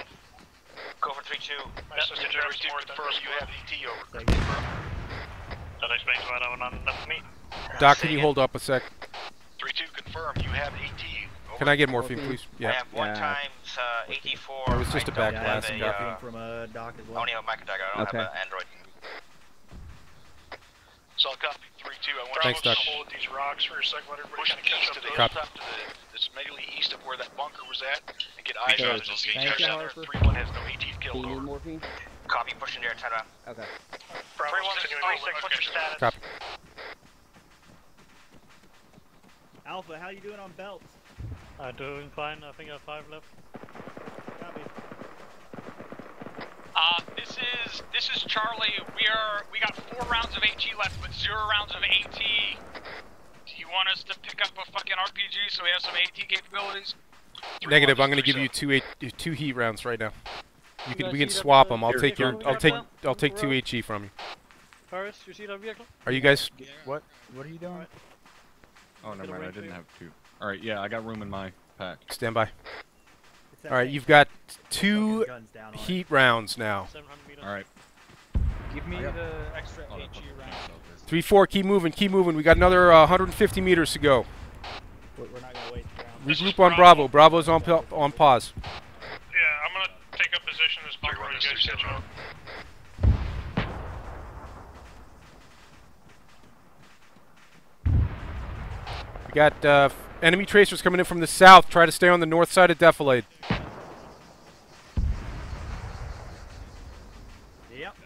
Go for 3-2. My sister Jerry's more Confirm you have ET, over. That explains why that one on me. Doc, can you hold up a sec? 3-2, confirm you have ET. Can I get morphine, please? I Yeah. have 1 times 84. It was just a back blast. I Morphine from a doc as I well. only have a Mac attack. I don't have an Android. Assault copy, 3-2, I want Thanks, you Doc. to Hold these rocks for a second. Let everybody push kind of catch east up to to the it. Copy. hilltop to the, it's immediately east of where that bunker was at, and get eyes Thank on you. it. Just Thank engage you, down there. Harper. 3-1 has no ET killed, over. morphine? Copy, pushing there, 10 Okay. Bravo, 36, what's your status? Copy. Alpha, how you doing on belts? Doing fine. I think I have 5 left. Copy. This is Charlie. We got 4 rounds of HE left, but 0 rounds of AT. Do you want us to pick up a fucking RPG so we have some AT capabilities? Negative. I'm going to give you 2 heat rounds right now. We can swap them. I'll take 2 HE from you. Paris, you see that vehicle? Are you guys? What? What are you doing? Oh, never mind. I didn't have 2. All right, yeah, I got room in my pack. Stand by. All right, you've got 2 heat rounds now. All right. Give me the extra HE round. 3-4. Keep moving. Keep moving. We got another 150 meters to go. We're not gonna wait around. Regroup on Bravo. Bravo's on pause. Yeah, I'm gonna take up position in this bunker where you guys catch up. We got enemy tracers coming in from the south. Try to stay on the north side of Defilade. Yep.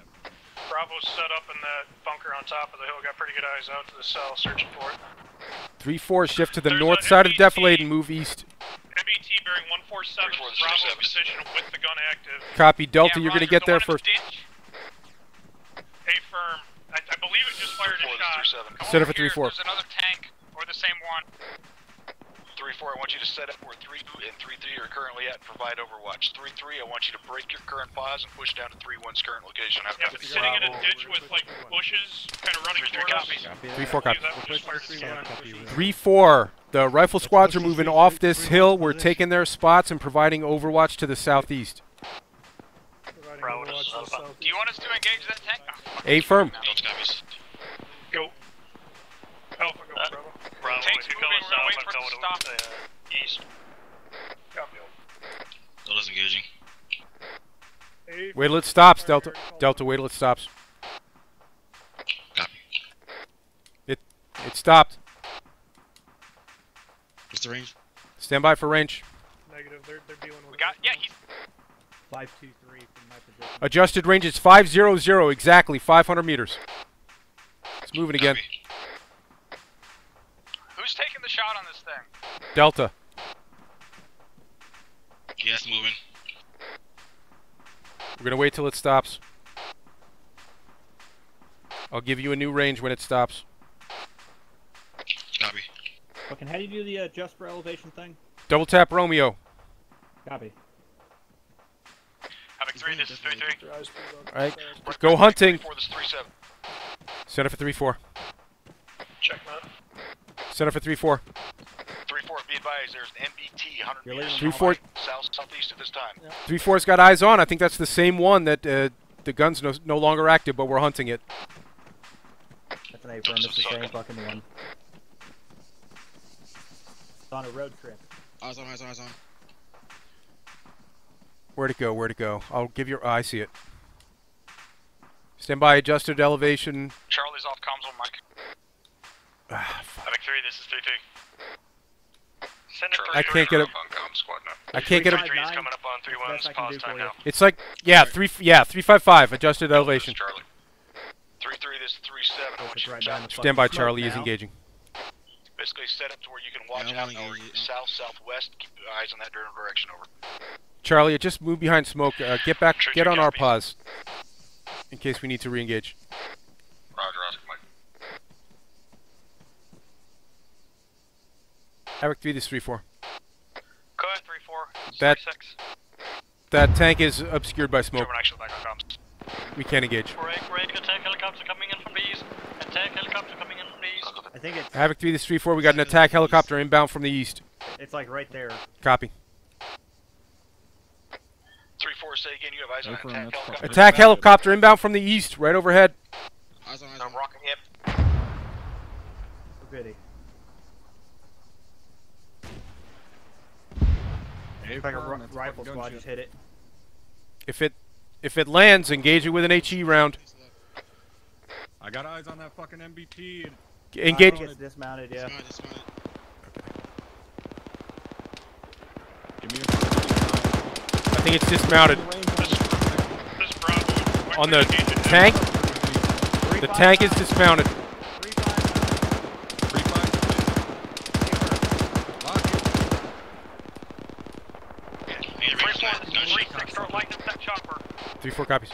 Bravo's set up in that bunker on top of the hill. Got pretty good eyes out to the south, searching for it. 3-4. Shift to the north side of Defilade and move east. MBT bearing 147, Bravo's position with the gun active. Copy. Delta, you're going to get there first. A firm. I believe it just fired a shot. Set up for 3-4. There's another tank, or the same one. 3-4, I want you to set up where 3-2 and 3-3 are currently at and provide overwatch. 3-3, I want you to break your current pause and push down to 3-1's current location. I've Yeah, got but sitting in a ditch with like bushes, kind of running toward us. 3-4 copy. That was just fired. 3-4. The rifle squads are moving off this hill. We're taking their spots and providing overwatch to the southeast. Bravo, do you want us to engage that tank? A firm. Go. Alpha, go, Bravo. Bravo, Tank's if you moving, go we're south, waiting I'm for it going to to stop. east. Copy. Still disengaging. Wait till it stops, Delta. Delta, wait till it stops. Copy. It stopped. What's the range? Stand by for range. Negative, they're dealing with We got, yeah, he's 523 from my position. Adjusted range is 500, exactly 500 meters. It's moving again. Who's taking the shot on this thing? Delta. Yes, moving. We're going to wait till it stops. I'll give you a new range when it stops. Fucking, how do you do the adjust for elevation thing? Double tap Romeo. Copy. Havoc 3, this is 3-3. Alright, go hunting. 3-4, this is 3-7. Set up for 3-4. Check that. Set up for 3-4. 3-4, be advised, there's an MBT 100 meters 3-4. southeast at this time. 3-4's got eyes on. I think that's the same one that the gun's no longer active, but we're hunting it. That's an A-frame, it's the same fucking one. It's on a road trip. Eyes on, eyes on, eyes on. Where'd it go? Where'd it go? I'll give your... I see it. Stand by, adjusted elevation. Charlie's off comms on mic. Havoc 3, this is 3-3. Send it I can't get it. I can't get it. 3-3 is coming up on 3-1, it's pause time now. It's like, yeah, 355, adjusted elevation. Charlie. 3-3, this is 3-7. I want you to jump. Stand by, Charlie is engaging. Basically set up to where you can watch out or south, southwest. Keep your eyes on that direction, over. Charlie, it just moved behind smoke. Get back, get on our pause. In case we need to re-engage. Roger, Oscar, Mike. Havoc 3, this is 3-4. Go ahead, 3-4. That tank is obscured by smoke. Actually back on comms. We can't engage. Break, attack helicopter coming in from the east. Attack helicopter coming in from the east. I think it's... Havoc 3, this is 3-4. We got an attack helicopter inbound from the east. It's like right there. Copy. 3-4, say again, you have eyes on attack helicopter. Attack helicopter inbound from the east, right overhead. Eyes on, eyes on. Rocket hip. Oh, goody. It's like a rifle squad, just hit it. If it lands, engage it with an HE round. I got eyes on that fucking MBT. Engage. I think it's dismounted, yeah. Dismounted. Give me I think it's dismounted. This is Bravo. On the tank? The tank is dismounted. 3-4 copies.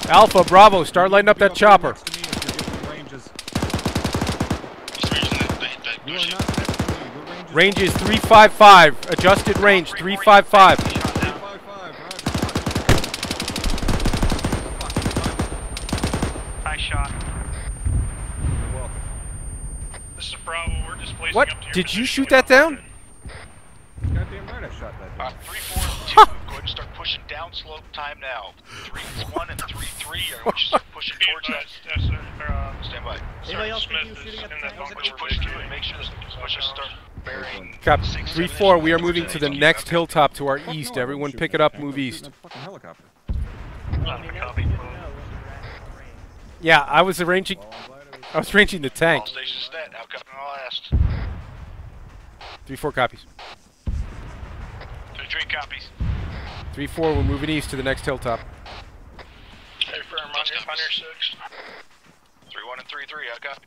Alpha, Bravo, start lighting up that chopper. Range is 355. Adjusted range 355. High shot. This is Bravo. We're displacing What? up to your Did you position. shoot that down? Goddamn right I shot that down. 3-4, 2, go ahead and start pushing down slope time now. 3-1 and 3-3, I want you to start pushing towards that. Stand by. Anybody else Smith think you shooting is at in the that tank? bunker. Push through and make sure this pushes start bearing. Copy. 3-4, we are moving to the next hilltop to our east. Everyone pick it up, move east. Helicopter. Yeah, I was arranging the tank. All stations net, outcome all last. 3-4 copies. 3-3 copies. 3-4, we're moving east to the next hilltop. Hey, firm on your 6. 3-1 and 3-3, I copy.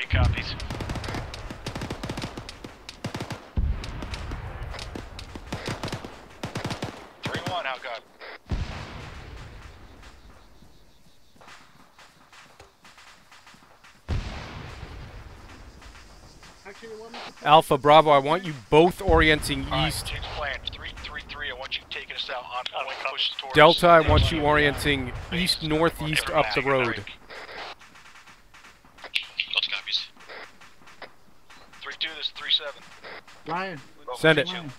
Copies. 3-1, how copy. Alpha, Bravo, I want you both orienting east. Change plan. 3-3-3, I want you taking us out on point, push towards Delta, I want you orienting east, northeast, up the road. Delta copies. 3-2, this is 3-7. Ryan. Send it. Ryan.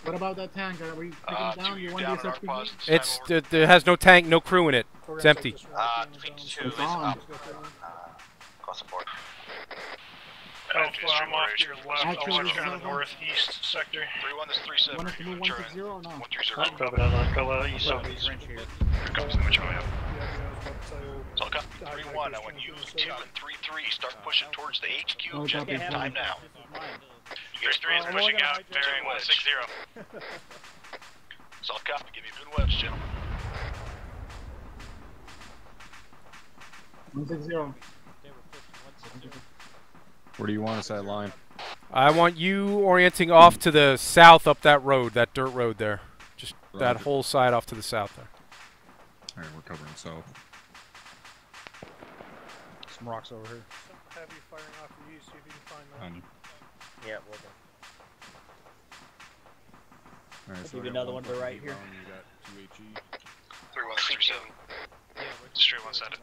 What about that tank? Are we picking it down? You want this FPV? It's there has no tank, no crew in it. It's empty. 3-2 is up. Cross support. Alpha, I'm off to your left. I'll watch you on the northeast sector. 3-1, this is 3-7. Want us to move 160 or no? 130. Copy that, go east southeast. Here comes the Macho Havoc. So I'll copy 3-1. I want you 2 and 3-3 start pushing towards the HQ objective. Time now. 3-3 is pushing out, bearing 160. So I'll copy. Give me a good wedge, gentlemen. 160. Where do you want us at line? I want you orienting off to the south up that road, that dirt road there. Just that whole side off to the south there. Alright, we're covering south. Some rocks over here. Have you firing off the east, see if you can find them. On you. Yeah, we'll do. Alright, I'll give you another one to the right here. You got 2HE. 3137. Straight one side.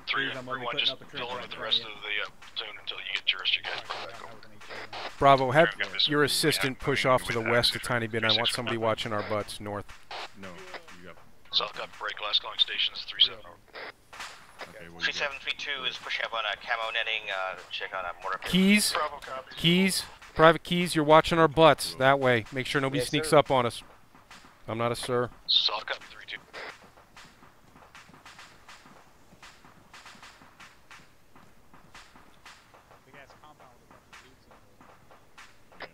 3-1, just fill in with the rest of the platoon until you get your rest of your guys brought back over. Bravo, have your assistant push off to the west a tiny bit. I want somebody watching our butts north. No, you got. South got break, last calling station is 37 over. Okay, well, 3732 is pushing up on a camo netting, check on a mortar pit. Keys, private keys, you're watching our butts that way. Make sure nobody sneaks up on us. I'm not a sir. South got 32. Yeah.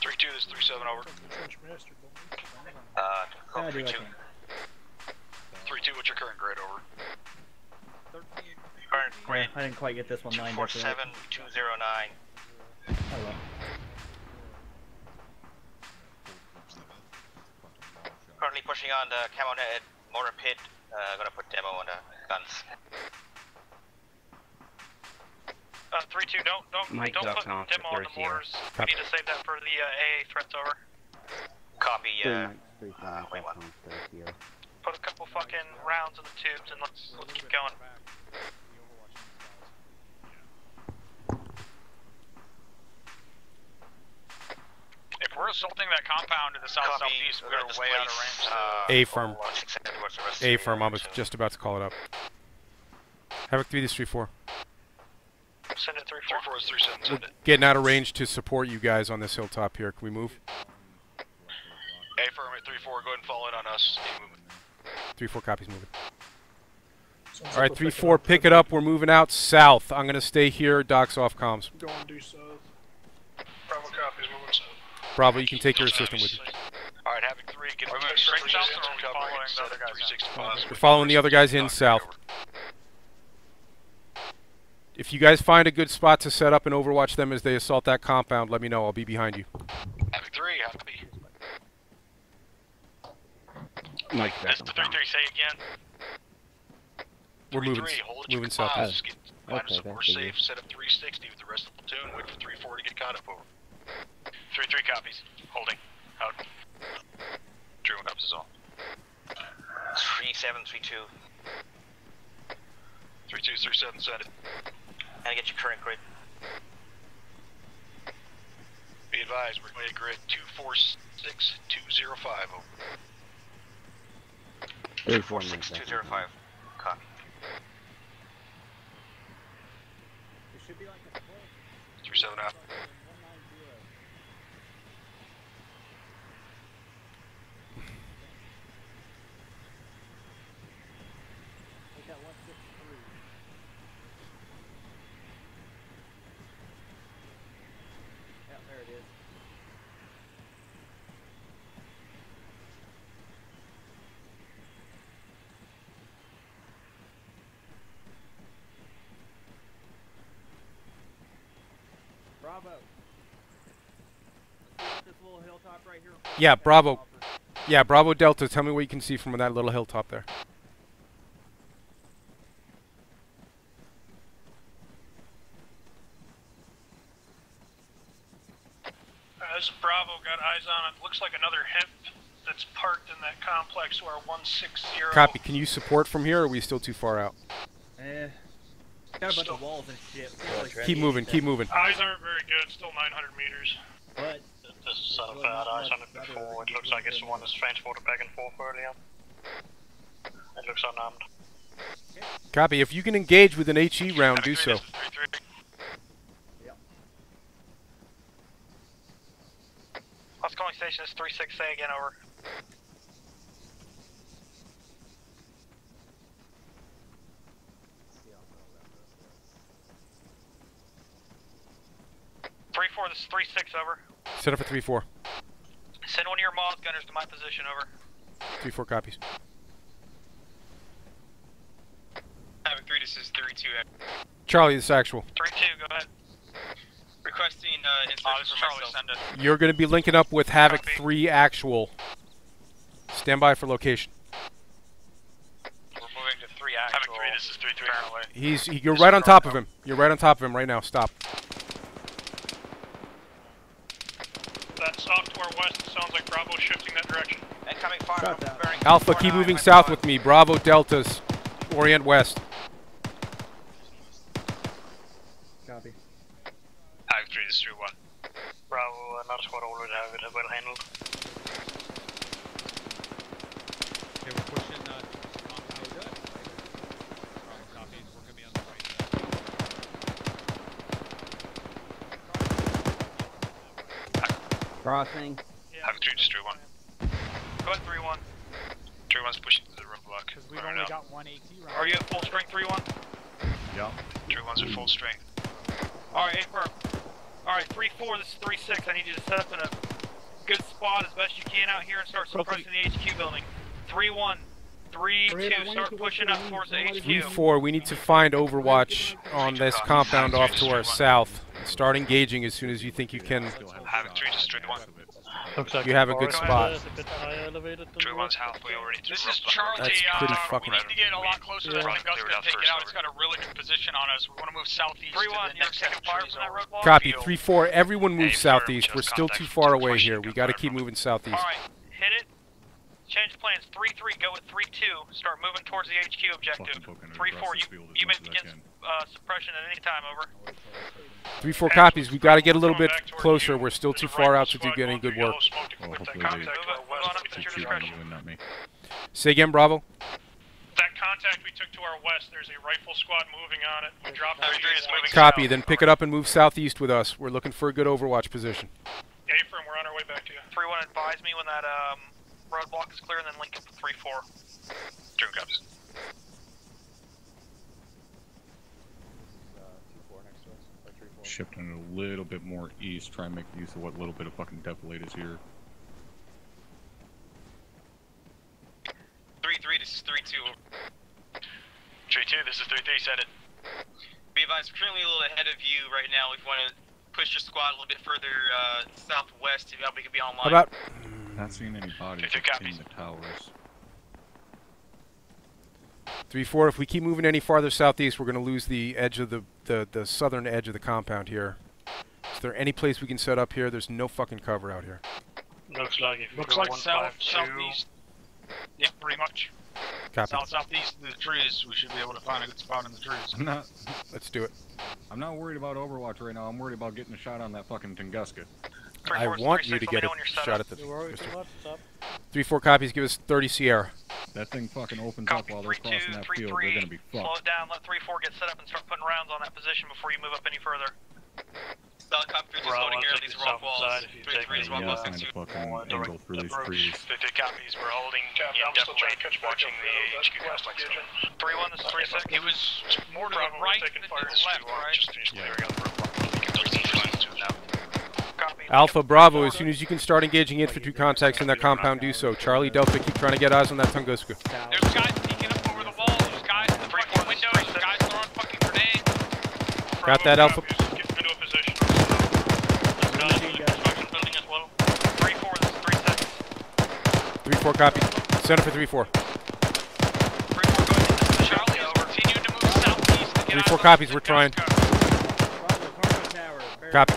3-2, this is 3-7 over. 3-2. 3-2, what's your current grade over? Current grade. I didn't quite get this one lined up. 247-209. Hello. Currently pushing on the camo netted mortar pit. Gonna put demo on the guns. 3-2, don't put demo on the mortars. We need to save that for the AA threats over. Copy, Wait, one. Put a couple fucking rounds in the tubes and let's keep going. If we're assaulting that compound to the south-southeast, we're way out of range. A-firm. A-firm, I was just about to call it up. Havoc 3, this is 3-4. Send it 3-4. 3-4 is 3-7, send it. Getting out of range to support you guys on this hilltop here. Can we move? A-firm at 3-4, go ahead and fall in on us. 3-4 copies moving. Alright, 3-4, pick it up. We're moving out south. I'm going to stay here. Doc's off comms. Going due south. Bravo copies, moving south. Bravo, you can take your assistant with you. Alright, Havoc 3, get We're moving straight south or cover following and the set other at guys 365. We're following the other guys in south. If you guys find a good spot to set up and overwatch them as they assault that compound, let me know. I'll be behind you. Havoc 3, copy. Mike, This is 3-3, say again. We're moving, Hold at moving south. Find us somewhere safe, set up 360 with the rest of the platoon, wait for 3-4 to get caught up over. 3-3 copies. Holding. Out. Drew and ups is all. 3732. 3-2, 3-7, send it. And get your current grid. Be advised, we're going to grid 246-205 over. 246-205. Copy. 3-7 out. There it is. Bravo. This little hilltop right here. Yeah, Bravo. Yeah, Bravo Delta. Tell me what you can see from that little hilltop there. As Bravo got eyes on it, looks like another hemp that's parked in that complex to our 160. Copy. Can you support from here, or are we still too far out? Got a bunch of walls and shit. Keep moving, keep moving. Eyes aren't very good, still 900 meters. But this is South eyes on it before. It looks like it's the one that's transported back and forth earlier. It looks unarmed. Copy. If you can engage with an HE round, do so. Last calling station is 3-6, say again, over. This is 3-6, over. Set up for 3-4. Send one of your Moth gunners to my position, over. 3-4 copies. Havoc 3, this is 3-2. Charlie, this is actual. 3-2, go ahead. Requesting insertion for myself. Send it. You're going to be linking up with Havoc 3 actual. Stand by for location. This is 3-3. You're right on top of him. You're right on top of him right now. Stop. That's off to our west. It sounds like Bravo's shifting that direction. Incoming fire. Alpha, keep moving south with me. Bravo, Deltas, orient west. Copy. Havoc 3, this is 3-1. Bravo, another squad already have it well handled. Okay, we're pushing we're good. Bravo copies, we're gonna be on the right Crossing. Havoc 3, just 3-1. Go ahead, 3-1. 3-1's pushing to the roadblock. Because we've only got one AT round. Are you at full strength, 3-1? Yeah. 3-1's at full strength. Alright, affirm. Alright, 3-4, this is 3-6. I need you to set up in a good spot as best you can out here and start suppressing the HQ building. 3-1. 3-2, start pushing up towards the HQ. 3-4, we need to find Overwatch on this compound off to our south. Start engaging as soon as you think you can. Havoc 3, just 3-1. You have a good spot. 3-1's halfway already to This the is roadblock. Charlie. That's pretty fucking. We need to get a lot closer to that Tunguska and take it out. It's got a really good position on us. We want to move southeast. 3-1, you're taking fire from that roadblock. Copy. 3-4, everyone move southeast. We're still too far away here. We got to keep moving southeast. Alright, hit it. Change plans. 3-3, go with 3-2. Start moving towards the HQ objective. 3-4, you may begin suppression at any time, over. 3-4 copies. We've got to get a little bit closer. We're still too far out to do any good work. Well, hopefully they shoot on the wind, not me. Say again, Bravo. That contact we took to our west, there's a rifle squad moving on it. We dropped our moving Copy. south. Then pick it up and move southeast with us. We're looking for a good Overwatch position. A-firm, we're on our way back to you. 3-1, advise me when that roadblock is clear, and then link up to 3-4. 2 copies. Shifting a little bit more east, try and make use of what little bit of fucking defilade is here. 3-3, this is 3-2. 3-2, this is 3-3, set it. Be advised, we're currently a little ahead of you right now. If you want to push your squad a little bit further southwest, if we could be online. How about? Not seeing any bodies in the towers. 3-4, if we keep moving any farther southeast, we're going to lose the edge of the southern edge of the compound here. Is there any place we can set up here? There's no fucking cover out here. Looks like if you Looks go like 152. southeast. Yep, pretty much. Copy. Southeast of the trees, we should be able to find a good spot in the trees. Let's do it. I'm not worried about Overwatch right now. I'm worried about getting a shot on that fucking Tunguska. I want you to get a shot at the 3-4 copies. Give us 30 Sierra. That thing fucking opens up while they're crossing that field. They're gonna be Slow fucked. it down, let 3-4 get set up and start putting rounds on that position before you move up any further. Helicopter just loading here on these rock walls. 3-3 is rock walls Trying next to to fucking angle through these trees. 3-3 copies, we're holding. I'm still trying to catch back watching up the HQ complex. 3-1, this is 3-6. It was more to the right than to the left, right? Just finished clearing out the roadblock. Now. Alpha Bravo, as soon as you can start engaging infantry contacts in that compound, do so. Charlie Delta, keep trying to get eyes on that Tunguska. There's guys peeking up over the wall, there's guys in the fucking windows, there's guys throwing fucking grenades. Got that, Alpha? Get into a position. Building as well. 3-4, this is 3-6. 3-4 copy. Center for 3-4. 3-4, Charlie is continuing to move southeast to get 3-4 copies, we're trying. Copy.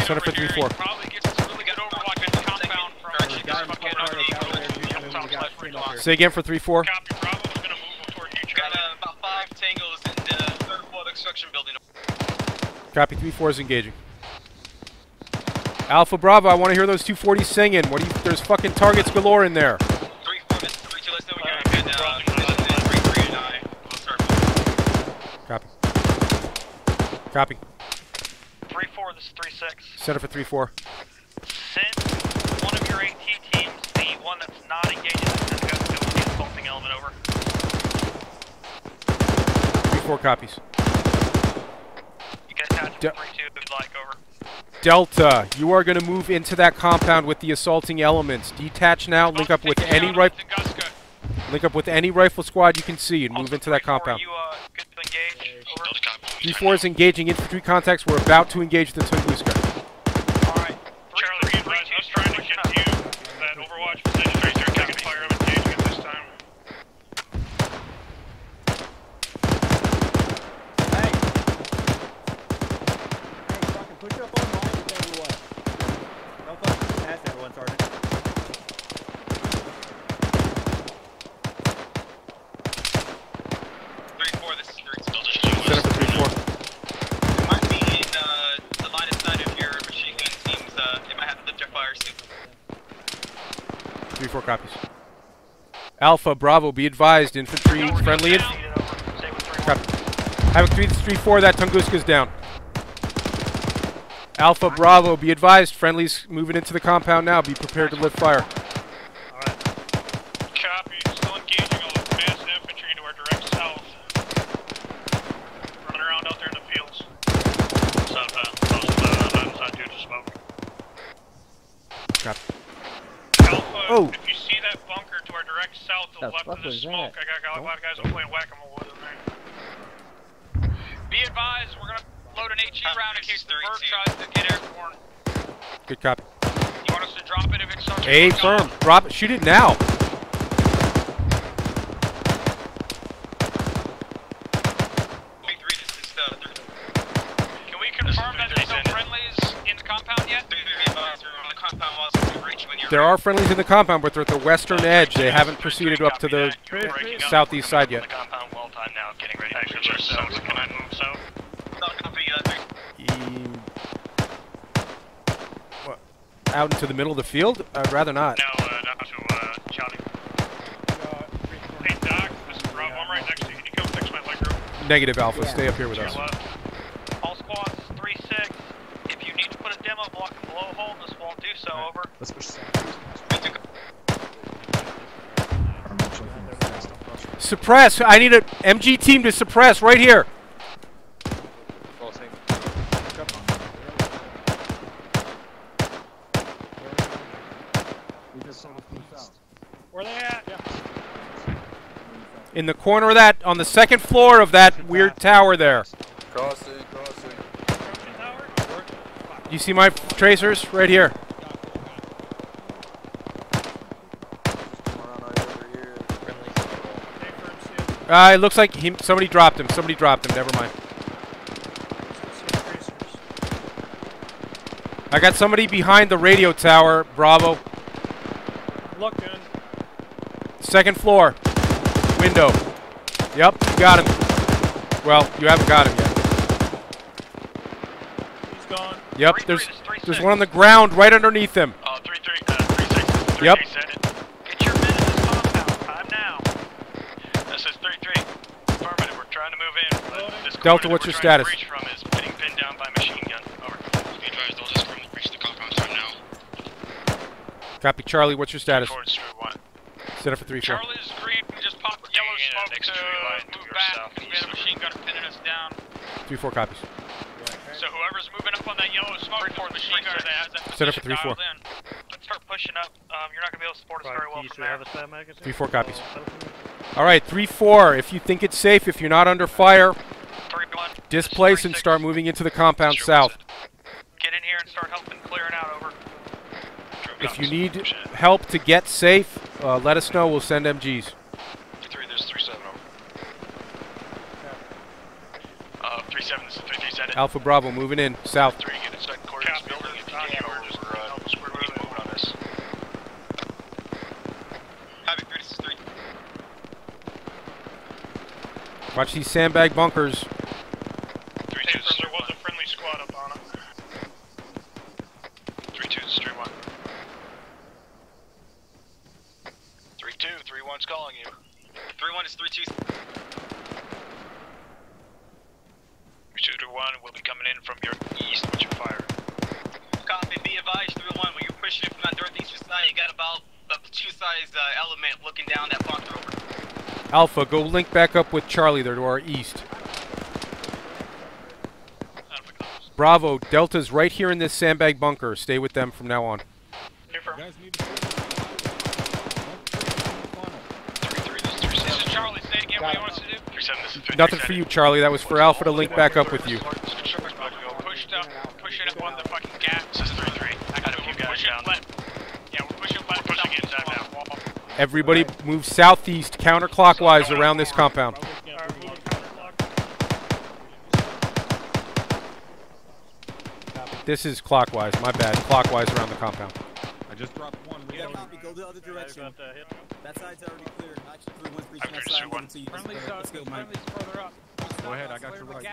Center for 3-4. Probably gets us really good overwatch in the compound from Say again for 3-4. Got about 5 tangos in the third floor construction building. Copy. 3-4 is engaging. Alpha Bravo, I want to hear those 240s singing. What do you? There's fucking targets galore in there. 3-4, this is 3-2, let's know we can good 3-3 and I. We'll start. Copy. Copy. 3-4, this is 3-6. Center for 3-4. Send one of your AT teams, the one that's not engaged in the Tunguska with the assaulting element, over. 3-4 copies. You can attach 3-2 if you'd like, over. Delta, you are going to move into that compound with the assaulting elements. Detach now. Link up with any rifle squad you can see and move into that compound. 3-4 is engaging infantry contacts. We're about to engage the Tunguska. Alright, Charlie, I was trying to get you that Overwatch position. 3-3 taking fire Alpha, Bravo, be advised. Infantry, friendly. Havoc 3-4, that Tunguska's down. Alpha, Bravo, be advised. Friendly's moving into the compound now. Be prepared to lift fire. Copy. Still engaging all the mass infantry to our direct south. Running around out there in the fields. Southbound. Side due to smoke. Copy. Alpha, Oh. if you see that bunker to our direct south to the left of the smoke, I got a lot of guys I'm playing whack-a-mole with in there. Be advised, we're gonna load an HE round in case the bird tries to get airborne. Good copy. You want us to drop it if it starts? A firm. Drop it. Shoot it now. Can we confirm that there's no friendlies in the compound yet? There are friendlies in the compound, but they're at the western edge. They haven't proceeded up to the southeast side yet. Compound well time now, getting ready to reach south. Can I move south? What? Out into the middle of the field? I'd rather not. No, not to Charlie. Hey Doc, this is Rob. I'm right next to you. Can you come fix my leg room? Negative, Alpha. Stay up here with us. All squads, 3-6. If you need to put a demo block and blowhole in this wall, do so, over. Let's push Suppress! I need an MG team to suppress right here. Where they at? In the corner of that, on the second floor of that weird tower there. Crossing. You see my tracers? Right here. It looks like somebody dropped him. Never mind. I got somebody behind the radio tower. Bravo. Looking. Second floor. Window. Yep, you got him. Well, you haven't got him yet. He's gone. Yep, there's one on the ground right underneath him. 3-6. Yep. Get your men in this compound. Time now. This is 3-3. Affirmative, we're trying to move in. This Delta, what's your status? Breach from is getting pinned down by machine gun. Over. Be advised, they'll just breach the compound time now. Copy, Charlie. What's your status? One. Set up for 3-4. Charlie's green. We just popped yellow smoke to move back. We had a machine gunner pinning us down. 3-4 copies. So whoever's moving up on that yellow smoke for the machine gunner that has that Set up for position 3-4. dialed in. Let's start pushing up. You're not going to be able to support us very well from there. 3-4 copies. All right, 3-4. If you think it's safe, if you're not under fire, displace and start moving into the compound south. Get in here and start helping clearing out, over. If you need help to get safe, let us know. We'll send MGs. 3, there's 3-7 over. 3-7, this is 50, send it. Alpha Bravo moving in south. 3, get inside the corner of this building if you can, or just keep moving on this. Havoc 3-3. Watch these sandbag bunkers. 3-2, There was a friendly squad up on it. 3-2, this is 3-1. 3-2, 3-1's calling you. 3-1 is 3-2. 2-1 will be coming in from your east with your fire. Copy, be advised, 3-1. When you're pushing it from that northeastern side, you got about a 2-size element looking down that bunker over. Alpha, go link back up with Charlie there to our east. Bravo, Delta's right here in this sandbag bunker. Stay with them from now on. This is Charlie. Say it again. What do you want us to do? 3-7, this is 50. Nothing for you, Charlie. That was for Alpha to link back up with you. Pushed up, pushing up on the fucking gas. This is 3-3. I got a few guys down. Yeah, we're pushing left. We're pushing inside now. Everybody move southeast, counterclockwise around this compound. This is clockwise. My bad. Clockwise around the compound. I just dropped one. Go the other direction. That side's already clear. Actually, 3-1's breaching that side. Let's go, Mike. Further up. Go ahead, I got your right.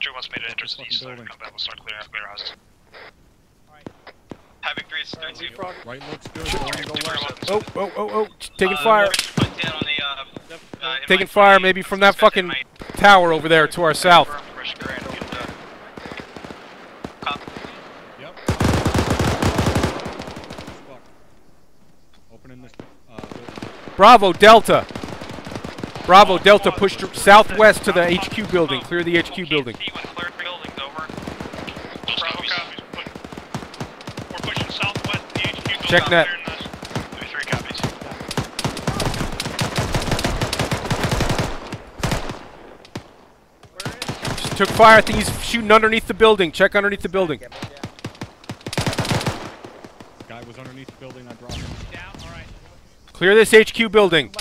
2-1's made an entrance to the east side of the compound. We'll start clearing out clear houses. Havoc 3 is 13. Right looks good. Going to go left. Oh. Taking fire. Put down on the, Taking fire maybe from that fucking tower over there to our south. Yep. Opening this Bravo Delta. Bravo Delta pushed southwest to the HQ building. Clear the HQ building. We're pushing southwest to the HQ building. Check net. 3 copies. Just took fire. I think he's shooting underneath the building. Check underneath the building. guy was underneath the building. I dropped him. Down. All right. Clear this HQ building.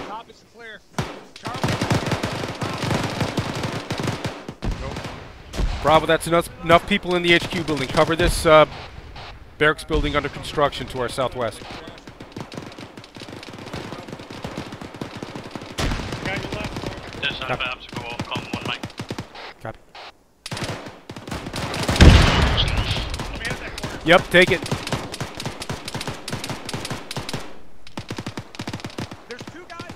Top is clear. Bravo, that's enough people in the HQ building. Cover this barracks building under construction to our southwest. There's an obstacle, come 1 mic. Copy. Yep, take it. There's 2 guys.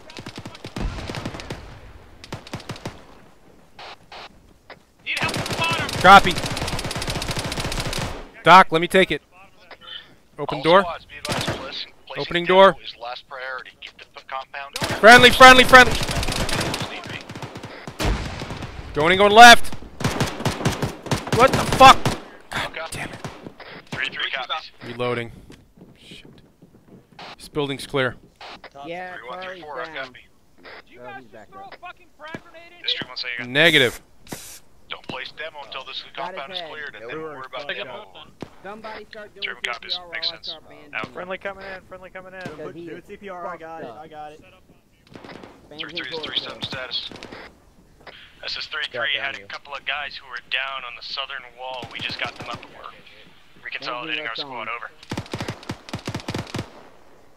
Need help at the bottom. Copy. Doc, let me take it. Open door. Opening door. Friendly. Going left. What the fuck? God damn it. 3 copies. Reloading. Shit. This building's clear. Yeah, 3134, I copy. Do you guys just throw a fucking frag grenade in District 1 say again. Negative. Don't place demo until this compound is cleared, and then we'll worry about demo. Somebody start doing German copies. CPR Makes while I sense. start bandaging. Out. Friendly coming in. Do CPR, I got it. 3337 status. SS33 had a couple of guys who were down on the southern wall. We just got them up and we're reconsolidating our squad. Over.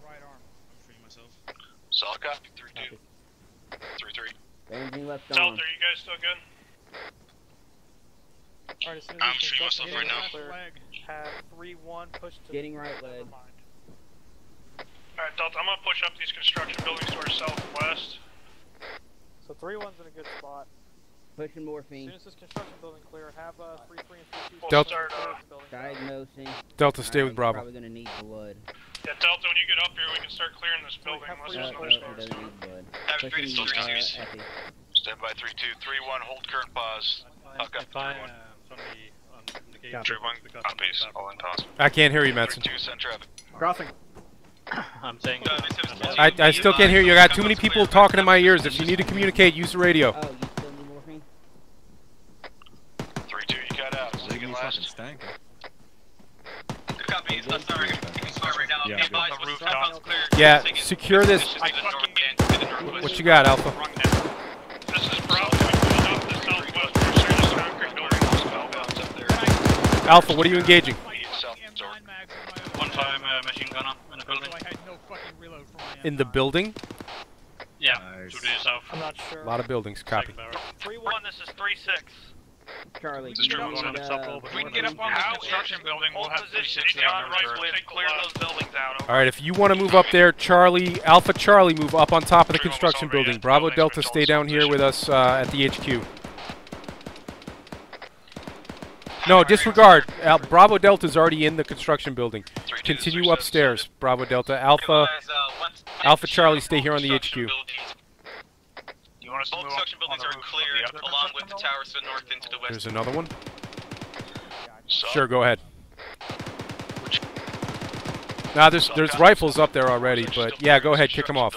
right arm? I'm shooting myself. Solid copy. 32. 33. Bandaging left Delta, arm. are you guys still good? Alright, as soon as I'm we shooting construct myself right now. the leg, have 3-1 push to Getting right leg. Alright, Delta, I'm gonna push up these construction buildings to our southwest. So 3-1's in a good spot. Pushing As morphine. soon as this construction building clear, have 3-3 and 3-2. Delta. Diagnosing. Delta, stay with Bravo. Probably gonna need blood. Yeah, Delta, when you get up here, we can start clearing this building. Unless there's no He doesn't need blood. Pushing, Pushing, Epi. Stand by 3231. Hold current pause. Hook up 31. True 1 copies. All in toss. I can't hear you, Madsen. 2 send traffic. Crossing. I'm saying. I still can't hear you. I got too many people talking in my ears. If you need to communicate, use the radio. Oh, you still need morphine? 32, you got out. Second last. Copy. Sorry. Right now. Yeah, Be advised, once the compound's cleared, Yeah, take it. secure this. To the north and to the northwest. What you got, Alpha? This is Bravo. Going up the southwest. We're seeing this concrete building. Alpha, what are you engaging? 1 time machine gunner in the building. I had no fucking reload for my In the building? Yeah, Nice. to the south. I'm not sure. A lot of buildings. Copy. 3-1, this is 3-6. Charlie, This is do you true. need, If we can get up on this construction building, we'll have 360 on the right way to clear those buildings out. All right, if you want to move up there, Charlie, Alpha Charlie, move up on top of the construction building. Bravo Delta, stay down here with us at the HQ. No, disregard. Bravo Delta's already in the construction building. Continue upstairs. Bravo Delta. Alpha Charlie, stay here on the HQ. All construction buildings are cleared, along with the towers to the north and to the west. There's another one. Sure, go ahead. Nah, there's rifles up there already, but yeah, go ahead, kick them off.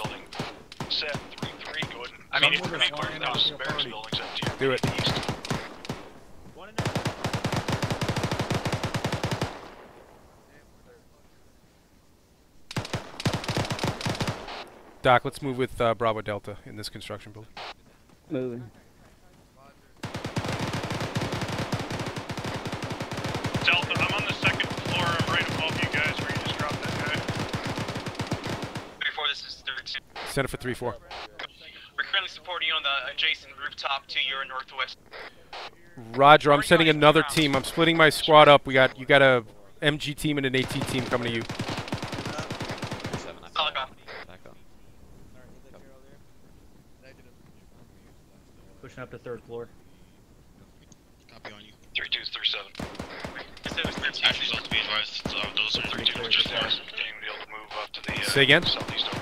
Set 3-3. Go ahead. I mean, We're going to clear those barracks buildings up to Do it. the east. Doc, let's move with Bravo Delta in this construction building. Moving. Delta, I'm on the 2nd floor. I'm right above you guys where you just dropped that guy. Center for 3-4. We're currently supporting you on the adjacent rooftop to your northwest. Roger, I'm sending another team. I'm splitting my squad up. You got a MG team and an AT team coming to you. Pushing up to 3rd floor. Copy on you. 3-2's 3-7. Actually, supposed to be advised, those are 3-2. We're just continuing to be able to move up to the Say again? southeast over.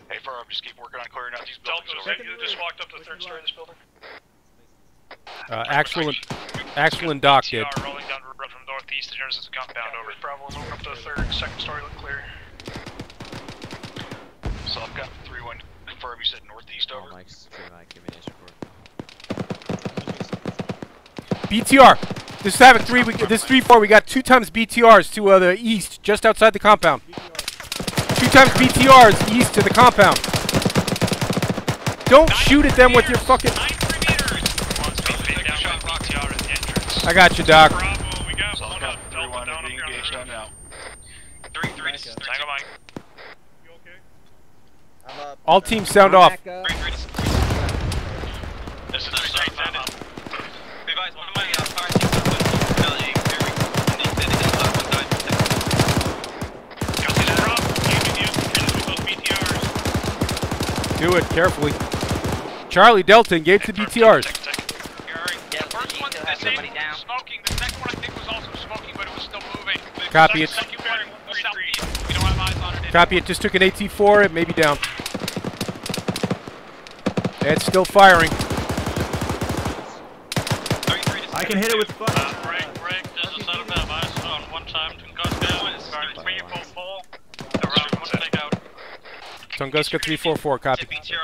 Hey, Furrow, just keep working on clearing out these buildings over You just walked up the 3rd story of this building. Actual and Doc did. Rolling down the road from northeast to Genesis compound over. Bravo, moving up to the 3rd, 2nd story look clear. So I've got 3-1. Confirm you said northeast over. BTR. This is Havoc 3. This 3-4. We got 2 times BTRs to the east, just outside the compound. 2 times BTRs east to the compound. Don't shoot at them with your fucking. I got you, Doc. Bravo, we got one up. 3-1 down being up here. engaged on now. 3-3, this is 3-2. You okay? I'm up. All teams sound off. This is 3-3. Advise one of my fire teams is validating very and they said it's one side and second. Got this Bravo, keeping you with those BTRs. Do it carefully. Charlie Delta, engage the BTRs. First one is smoking. The second one I think was also smoking, but it was still moving. Copy it. Second bearing southeast. We don't have eyes on it. Copy it. Just took an AT4. It may be down. It's still firing. I can hit it with the fuck. Break, this is out of that advice on 1 time Tunguska. Vehicle full. Around 1 takeout. Tunguska 344, copy. This is gun,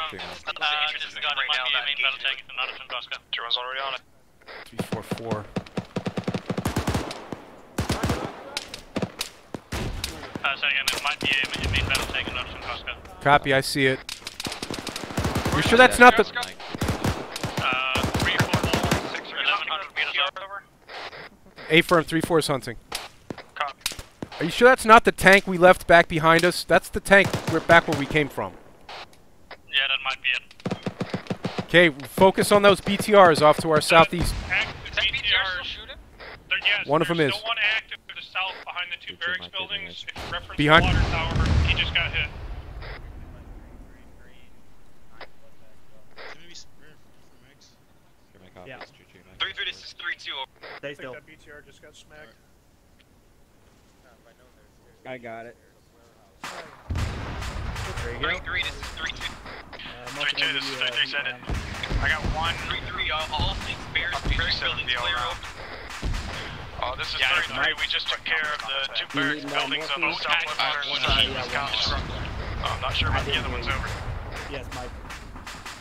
it might be a main battle tank, not a Tunguska. 2-1's already on it. 344. Second, it might be a main battle tank and not a Tunguska. Copy, I see it. You sure that's not the... 1100 meters over. A-firm 3-4 is hunting. Are you sure that's not the tank we left back behind us? That's the tank back where we came from. Yeah, that might be it. Okay, focus on those BTRs off to our southeast. One of them is. Still one active to the south behind the 2 barracks buildings. If you reference Behind. the water tower, he just got hit. Yeah. 3-3, this is 3-2. Stay still. I think that BTR just got smacked. I got it. There you go. 3-3, this is 3-2. 3-2, this is 3-3, send it. I got 1. 3-3, all 6 barracks buildings clear up. This is 3-3. We just took care of the 2 barracks buildings on the southwest side of Wisconsin. I'm not sure about the other ones over. Yes, Mike.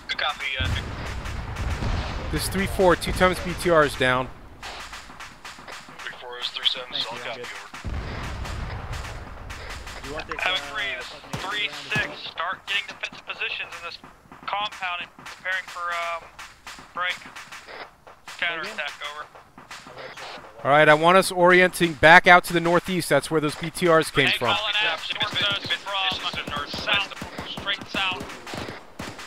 Good copy, This 3-4, 2 times BTRs down. 3-4 is 3-7, so I'll copy over. Havoc 3, this is 3-6. Start getting defensive positions in this compound and preparing for break. Counterattack, over. Alright, I want us orienting back out to the northeast. That's where those BTRs came from. Straight south.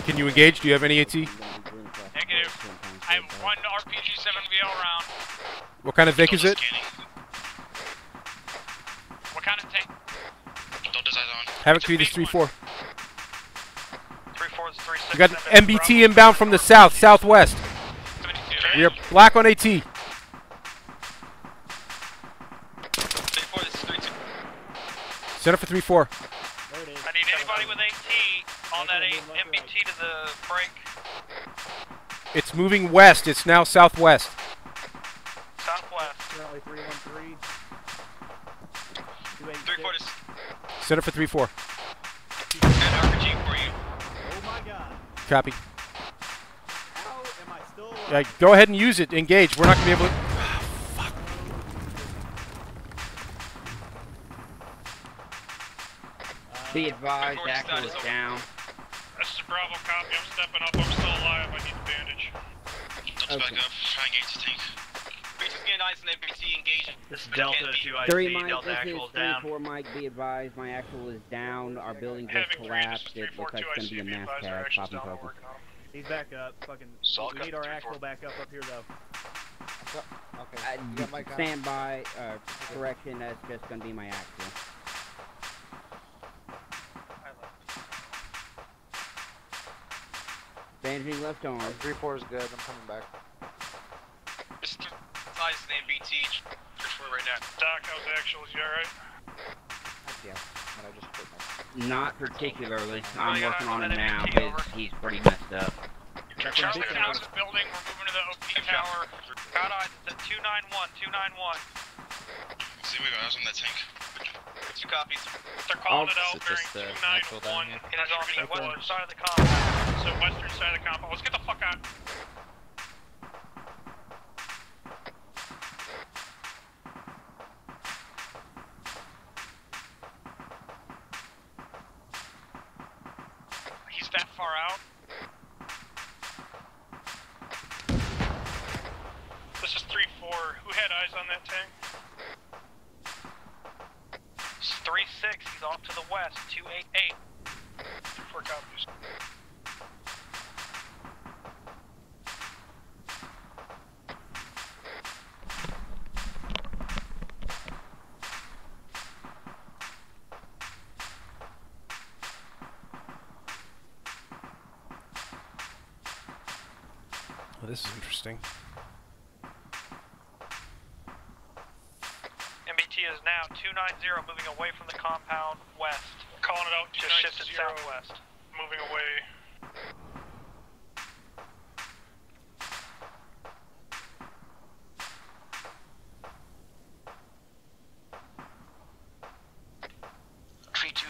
Can you engage? Do you have any AT? Negative. I have 1 RPG-7VL round. What kind of Vic is it? What kind of tank? Havoc 3, this 3-4. 3-4 is 3-6. We got an MBT inbound from the south, southwest. We are black on AT. 3-4, this is 3-2. Center for 3-4. I need anybody with AT on that MBT to the break. It's moving west. It's now southwest. Southwest. Currently 313. 3-4, this Center for 3-4. and RPG for you. Oh my god. Copy. How am I still alive? Yeah, go ahead and use it. Engage. We're not going to be able to... Be advised, Axel is down. This is Bravo, copy. I'm stepping up. I'm still alive. I need a bandage. Back up. Try and engage the tank. Breach is getting in eyes on NBT engaging. This is Delta 2IC, 3 Mike, Delta this actual is is down. 3-4 Mike, be advised, my actual is down, our building just collapsed, it looks like it's gonna be a mass crash, popping purple. He's back up. Fucking. We need our actual back up here though. Okay. You got Mike on? Stand by, correction, that's just gonna be my actual. Bandaging left arm. 3-4 is good, I'm coming back. This is eyes on NBT. Right now. Doc, how's actuals? You alright? Yeah, but I just put my... Not particularly. I'm working on him now. He's pretty messed up. Charlie, get out of the building. We're moving to the OP tower. Got eyes at 291, 291. See, we got eyes on that tank. 2 copies. They're calling it out bearing 291. It is on the western side of the compound. So western side of the compound. Let's get the fuck out. He's that far out. This is 3-4. Who had eyes on that tank? This is 3-6. He's off to the west. 288. 4 copies. Well, this is interesting. MBT is now 290, moving away from the compound west. Calling it out. Just shifted southwest. Moving away.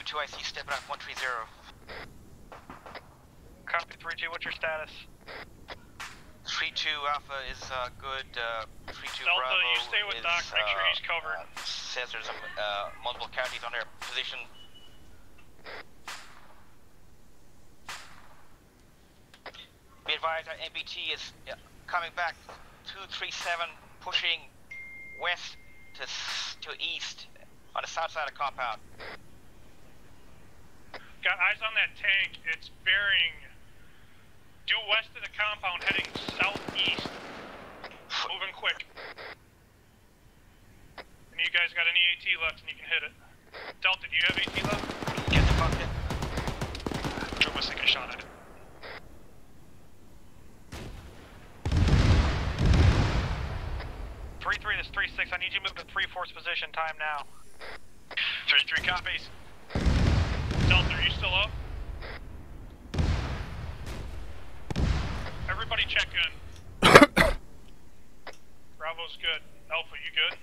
Two IC stepping up 130. Copy 3-2, what's your status? 3-2 Alpha is good. 3-2 Delta, Bravo you stay with Doc. Make sure he's covered. Says there's multiple counties on their position. Be advised, our NBT is coming back 237, pushing west to east on the south side of compound. Got eyes on that tank. It's bearing due west of the compound, heading southeast. Moving quick. And you guys got any AT left and you can hit it. Delta, do you have AT left? Get the fuck in. Joe must take a shot at it. This is 3-6. I need you to move to 3-4's position. Time now. 3-3 copies. Delta, are you still up? Everybody check in. Bravo's good. Alpha, you good?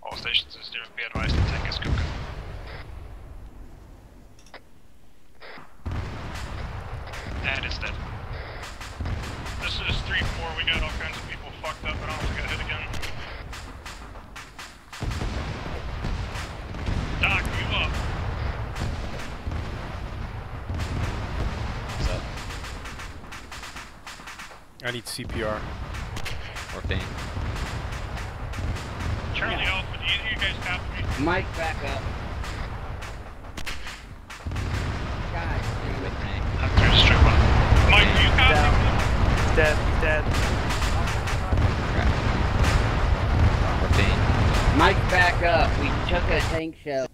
All stations is there. Be advised, the tank is cooking. And it's dead. This is 3-4. We got all kinds of people fucked up. I don't know if we got hit again. Doc, you up? What's up? I need CPR. Or pain. Charlie Alpha, do either of you guys have me? Mike, back up. God damn it. I'm through the strip one. Mike, do you copy me? He's dead. He's dead. Or pain. Mike, back up. We took a tank shell.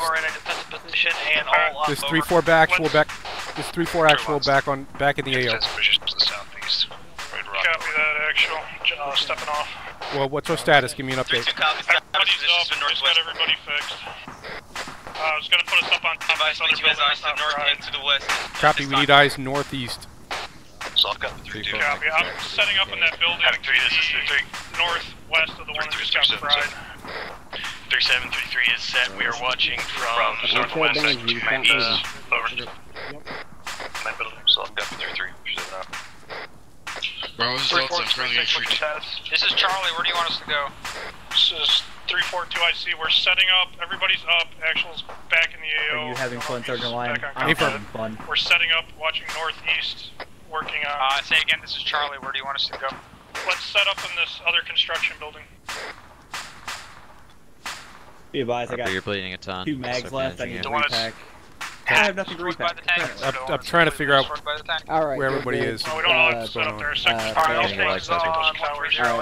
east. We're in a defensive position and all up. This 3-4 back, actual back. This 3-4 actual back in the AO. Position to the southeast. Copy that, actual. Stepping off. Well, what's our status? Give me an update. Everybody's up. Just got everybody fixed. I was gonna put us up on top of this other building. That's not right. To the west. Copy. We need eyes northeast. So I've got the 3-4. Copy. I'm setting up in that building. Havoc 3, this is 3. Northwest of the one that just got fried. 3733 is set. We are watching from northwest to east. Over. My building. So I've got the 3-3. Bro, this is Delta. I'm currently in 3-2. This is Charlie. Where do you want us to go? This is 342 IC. We're setting up. Everybody's up. Actual's back in the AO. Are you having fun, Sergeant Lion? I'm having fun. We're setting up, watching northeast, working on. Say again. This is Charlie. Where do you want us to go? Let's set up in this other construction building. Be advised, I got you're bleeding a ton. 2 mags left. I need to Don't repack. I have nothing to repack. I'm trying to figure out where everybody is. Oh, we don't know what to set up there. Alright,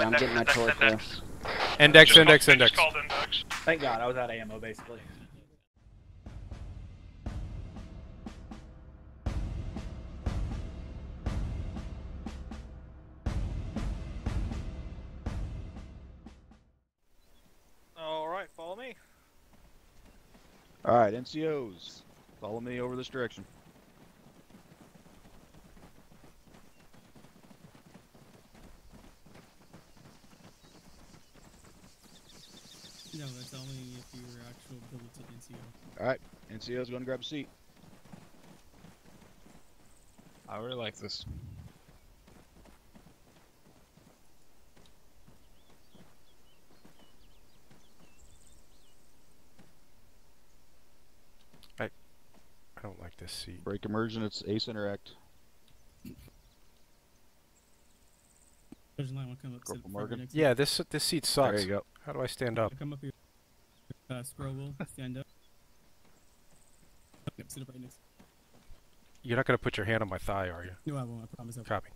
I'm getting my torch there. Index. Thank God, I was out of ammo, basically. Alright, follow me. Alright, NCOs. Follow me over this direction. No, that's only if you're actual billed to NCO. Alright, NCO's going to grab a seat. I really like this. I don't like this seat. Break immersion, it's ace interact. Yeah, this seat sucks. There you go. How do I stand up? Come up here. Scroll wheel, stand up. Yep, sit up right next. You're not going to put your hand on my thigh, are you? No, I won't. I promise. Copy.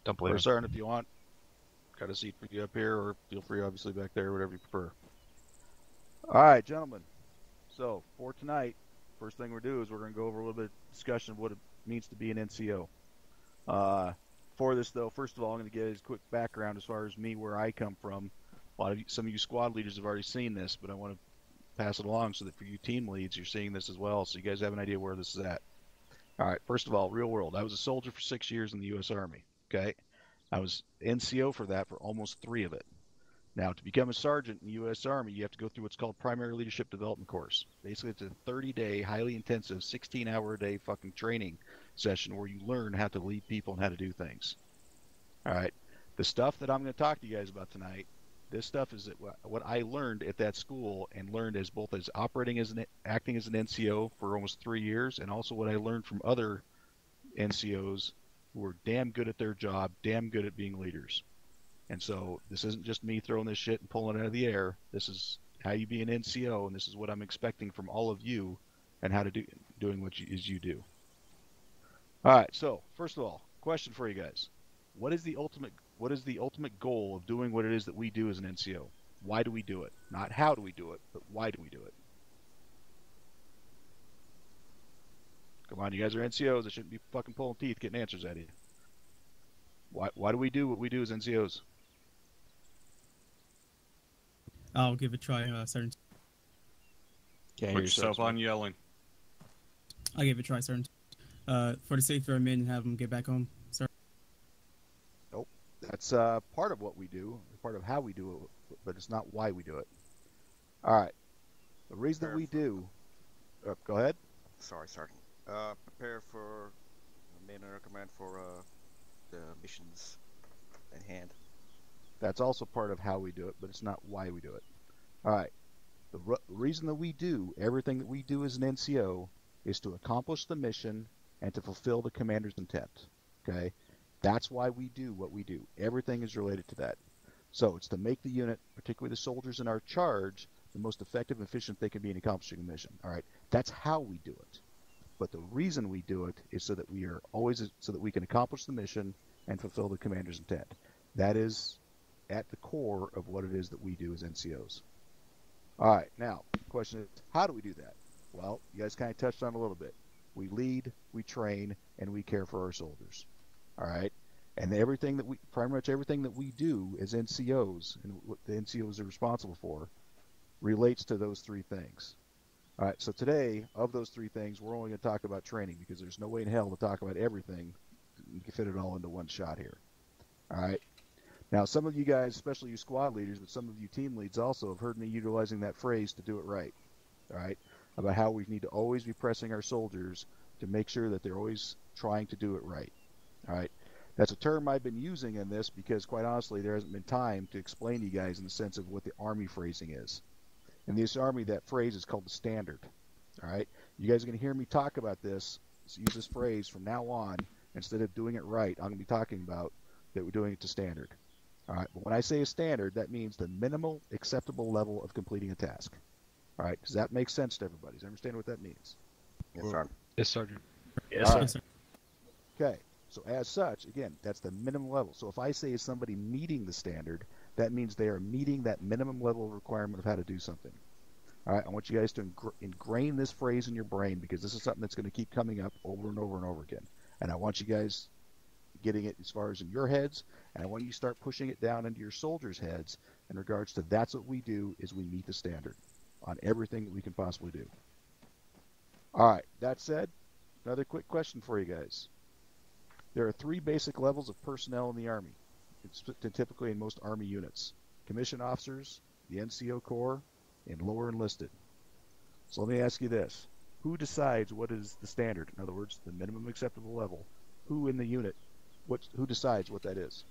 Don't believe it. Sergeant, if you want, got a seat for you up here, or feel free, obviously, back there, whatever you prefer. Alright, gentlemen. So, for tonight, first thing we're going to do is we're going to go over a little bit of discussion of what it means to be an NCO. For this, though, first of all, I'm going to give a quick background as far as me, where I come from. Some of you squad leaders have already seen this, but I want to pass it along so that for you team leads, you're seeing this as well, so you guys have an idea where this is at. Alright, first of all, real world. I was a soldier for 6 years in the U.S. Army, okay? I was NCO for that for almost 3 of it. Now, to become a sergeant in the U.S. Army, you have to go through what's called Primary Leadership Development Course. Basically, it's a 30-day, highly intensive, 16-hour-a-day fucking training session where you learn how to lead people and how to do things. All right? The stuff that I'm going to talk to you guys about tonight, this stuff is what I learned at that school and learned as both as acting as an NCO for almost 3 years, and also what I learned from other NCOs who were damn good at their job, damn good at being leaders. And so this isn't just me throwing this shit and pulling it out of the air. This is how you be an NCO, and this is what I'm expecting from all of you, and how to doing what you do. All right. So first of all, question for you guys: what is the ultimate goal of doing what it is that we do as an NCO? Why do we do it? Not how do we do it, but why do we do it? Come on, you guys are NCOs. I shouldn't be fucking pulling teeth getting answers out of you. Why do we do what we do as NCOs? I'll give it a try, Sergeant. Can't Put yourself on yelling. I'll give it a try, Sergeant. For the safety of our men, have them get back home, sir. Nope. That's part of what we do, part of how we do it, but it's not why we do it. All right. The reason that we do... go ahead. Sorry, Sergeant. Prepare for the main command for the missions at hand. That's also part of how we do it, but it's not why we do it. All right. The reason that we do everything that we do as an NCO is to accomplish the mission and to fulfill the commander's intent. Okay? That's why we do what we do. Everything is related to that. So it's to make the unit, particularly the soldiers in our charge, the most effective and efficient they can be in accomplishing the mission. All right? That's how we do it. But the reason we do it is so that we are always so that we can accomplish the mission and fulfill the commander's intent. That is at the core of what it is that we do as NCOs. All right, now, question is, how do we do that? Well, you guys kind of touched on it a little bit. We lead, we train, and we care for our soldiers. All right? And pretty much everything that we do as NCOs, and what the NCOs are responsible for, relates to those three things. All right, so today, of those three things, we're only going to talk about training because there's no way in hell to talk about everything. You can fit it all into one shot here. All right? Now, some of you guys, especially you squad leaders, but some of you team leads also have heard me utilizing that phrase to do it right. All right? About how we need to always be pressing our soldiers to make sure that they're always trying to do it right. All right? That's a term I've been using in this because, quite honestly, there hasn't been time to explain to you guys in the sense of what the Army phrasing is. In this Army, that phrase is called the standard. All right? You guys are going to hear me talk about this, use this phrase from now on. Instead of doing it right, I'm going to be talking about that we're doing it to standard. All right? But when I say a standard, that means the minimal acceptable level of completing a task. All right? Does that make sense to everybody? Does you understand what that means? Yes, sir. Yes, Sergeant. Yes, sir. Okay. So as such, again, that's the minimum level. So if I say is somebody meeting the standard, that means they are meeting that minimum level of requirement of how to do something. All right, I want you guys to ingrain this phrase in your brain because this is something that's going to keep coming up over and over and over again. And I want you guys getting it as far as in your heads, and I want you to start pushing it down into your soldiers' heads in regards to that's what we do is we meet the standard on everything that we can possibly do. All right, that said, another quick question for you guys. There are three basic levels of personnel in the Army, typically in most Army units. Commissioned officers, the NCO Corps, and lower enlisted. So let me ask you this. Who decides what is the standard? In other words, the minimum acceptable level. Who in the unit, who decides what that is?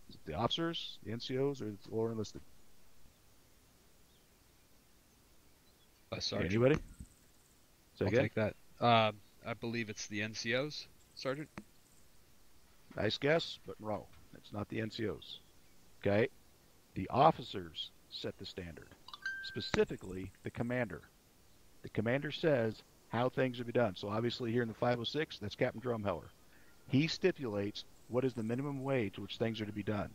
Is it the officers, the NCOs, or the lower enlisted? Sergeant. Anybody? I'll take that. I believe it's the NCOs, Sergeant. Nice guess, but no. It's not the NCOs. Okay? The officers set the standard. Specifically, the commander. The commander says how things are to be done. So obviously here in the 506, that's Captain Drumheller. He stipulates what is the minimum way to which things are to be done.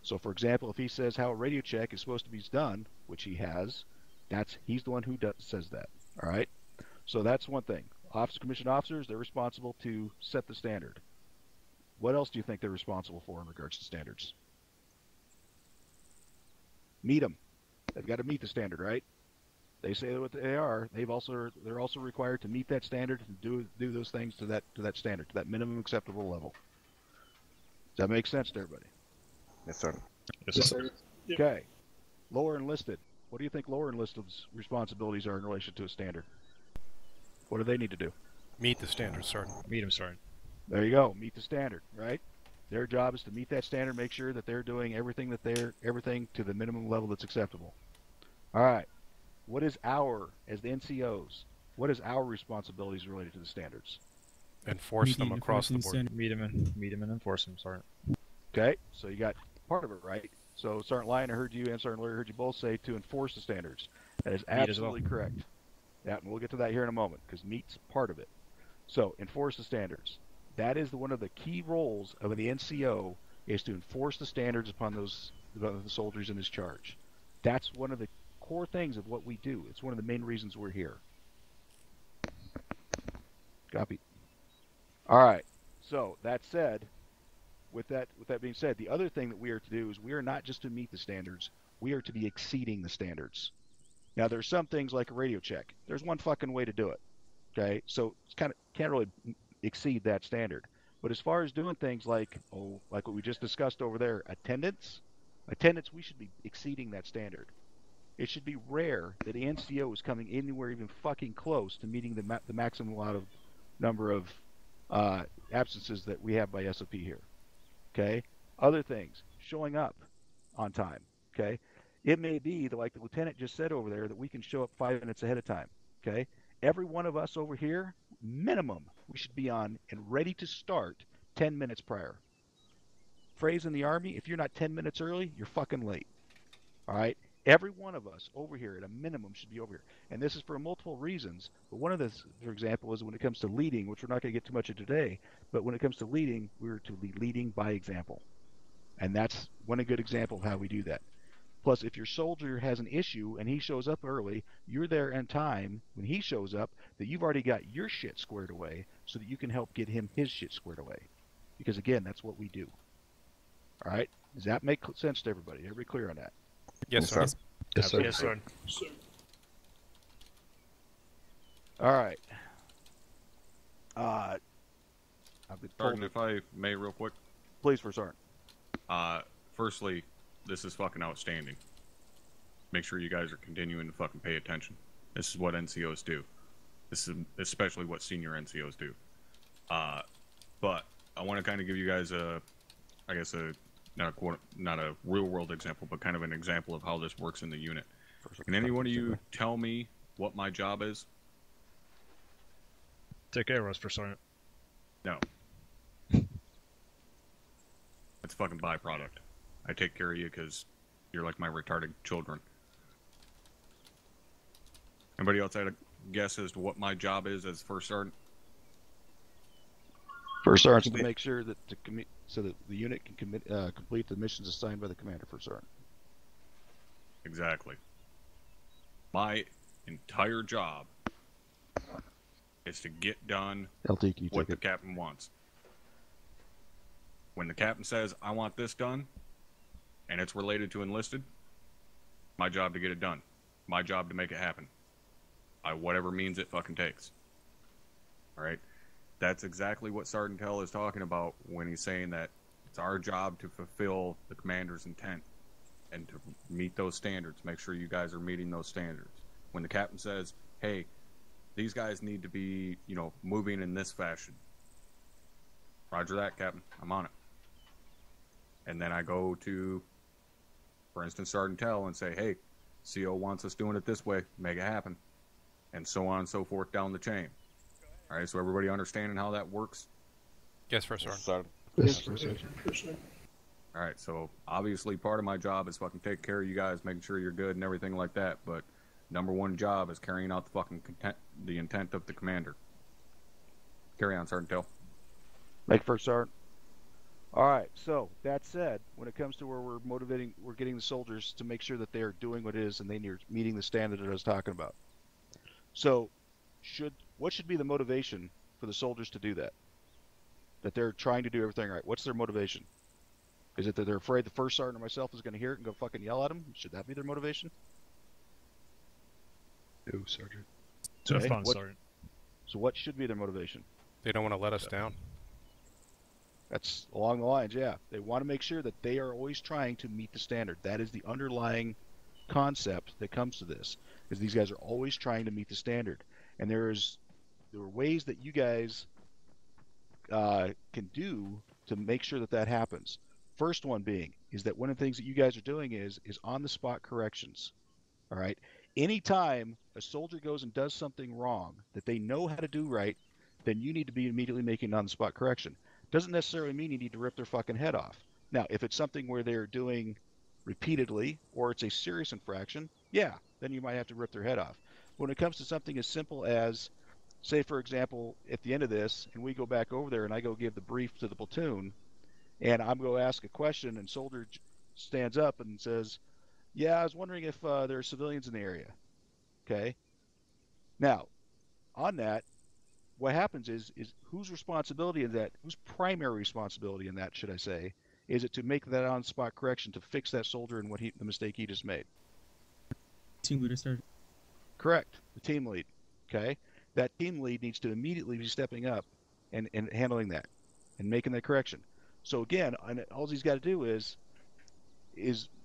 So for example, if he says how a radio check is supposed to be done, which he has, he's the one who says that. All right? So that's one thing. Commissioned officers, they're responsible to set the standard. What else do you think they're responsible for in regards to standards? Meet them. They've got to meet the standard, right? They say what they are. They're also required to meet that standard and do those things to that standard, to that minimum acceptable level. Does that make sense to everybody? Yes, sir. Yes, sir. Okay. Lower enlisted. What do you think lower enlisted's responsibilities are in relation to a standard? What do they need to do? Meet the standard, Sergeant. Meet them, Sergeant. There you go. Meet the standard, right? Their job is to meet that standard, make sure that they're doing everything to the minimum level that's acceptable. All right. What is as the NCOs, what is our responsibilities related to the standards? Enforce them across the board. Meet them and enforce them, Sergeant. Okay, so you got part of it right. So Sergeant Lyon, I heard you, and Sergeant Larry, I heard you both say to enforce the standards. That is absolutely correct. Yeah, and we'll get to that here in a moment because meet's part of it. So enforce the standards. That is one of the key roles of the NCO is to enforce the standards upon the soldiers in his charge. That's one of the core things of what we do. It's one of the main reasons we're here. Copy. All right. So that said, with that being said, the other thing that we are to do is we are not just to meet the standards. We are to be exceeding the standards. Now, there's some things like a radio check. There's one fucking way to do it. Okay, so it's can't really exceed that standard. But as far as doing things like what we just discussed over there, attendance, we should be exceeding that standard. It should be rare that the NCO is coming anywhere even fucking close to meeting the maximum number of absences that we have by SOP here. Okay, other things, showing up on time. Okay, it may be that, like the lieutenant just said over there, that we can show up 5 minutes ahead of time. Okay, every one of us over here, minimum, we should be on and ready to start 10 minutes prior. Phrase in the Army, if you're not 10 minutes early, you're fucking late. All right? Every one of us over here at a minimum should be over here. And this is for multiple reasons. But one of this, for example, is when it comes to leading, which we're not going to get too much of today, but when it comes to leading, we're to be leading by example. And that's one good example of how we do that. Plus, if your soldier has an issue and he shows up early, you're there in time when he shows up that you've already got your shit squared away so that you can help get him his shit squared away. Because, again, that's what we do. All right? Does that make sense to everybody? Everybody clear on that? Yes, sir. Yes, sir. Yes, sir. All right. I've been told Sergeant, if I may real quick. Please, for Sergeant. Firstly, this is fucking outstanding. Make sure you guys are continuing to fucking pay attention. This is what NCOs do. This is especially what senior NCOs do. But I want to kind of give you guys a, I guess not a real world example, but kind of an example of how this works in the unit. Can any one of you tell me what my job is? Take care of us, for Sergeant. No. It's a fucking byproduct. I take care of you because you're like my retarded children. Anybody else had a guess as to what my job is as first sergeant? First sergeant to make sure that so that the unit can complete the missions assigned by the commander. First sergeant. Exactly. My entire job is to get done what the captain wants. When the captain says, I want this done, and it's related to enlisted, my job to get it done. My job to make it happen. By whatever means it fucking takes. Alright? That's exactly what Sergeant Tell is talking about when he's saying that it's our job to fulfill the commander's intent and to meet those standards. Make sure you guys are meeting those standards. When the captain says, hey, these guys need to be, moving in this fashion. Roger that, Captain. I'm on it. And then I go to, for instance, Sergeant Tell and say, hey, CO wants us doing it this way, make it happen. And so on and so forth down the chain. All right, so everybody understanding how that works? Yes, First Sergeant. Yes, First Sergeant. All right, so obviously part of my job is fucking take care of you guys, making sure you're good and everything like that, but number one job is carrying out the fucking the intent of the commander. Carry on, Sergeant Tell. Make First Sergeant. All right, so that said, when it comes to where we're getting the soldiers to make sure that they're doing what it is and they're meeting the standard that I was talking about. So, what should be the motivation for the soldiers to do that? That they're trying to do everything right. What's their motivation? Is it that they're afraid the first sergeant or myself is going to hear it and go fucking yell at them? Should that be their motivation? No, Sergeant. So fun, Sergeant. So what should be their motivation? They don't want to let us down. That's along the lines, yeah. They want to make sure that they are always trying to meet the standard. That is the underlying concept that comes to this, is these guys are always trying to meet the standard. And there are ways that you guys can do to make sure that that happens. First one being is that one of the things that you guys are doing is on-the-spot corrections. All right? Anytime a soldier goes and does something wrong that they know how to do right, then you need to be immediately making an on-the-spot correction. Doesn't necessarily mean you need to rip their fucking head off. Now, if it's something where they're doing repeatedly or it's a serious infraction, yeah, then you might have to rip their head off. When it comes to something as simple as, say, for example, at the end of this, and we go back over there and I go give the brief to the platoon, and I'm going to ask a question, and soldier stands up and says, yeah, I was wondering if there are civilians in the area. Okay? Now, on that, what happens is whose responsibility is that, whose primary responsibility in that, should I say, is it to make that on-spot correction to fix that soldier and the mistake he just made? Team leader, sir. Correct. The team lead. Okay? That team lead needs to immediately be stepping up and handling that and making that correction. So again, all he's got to do is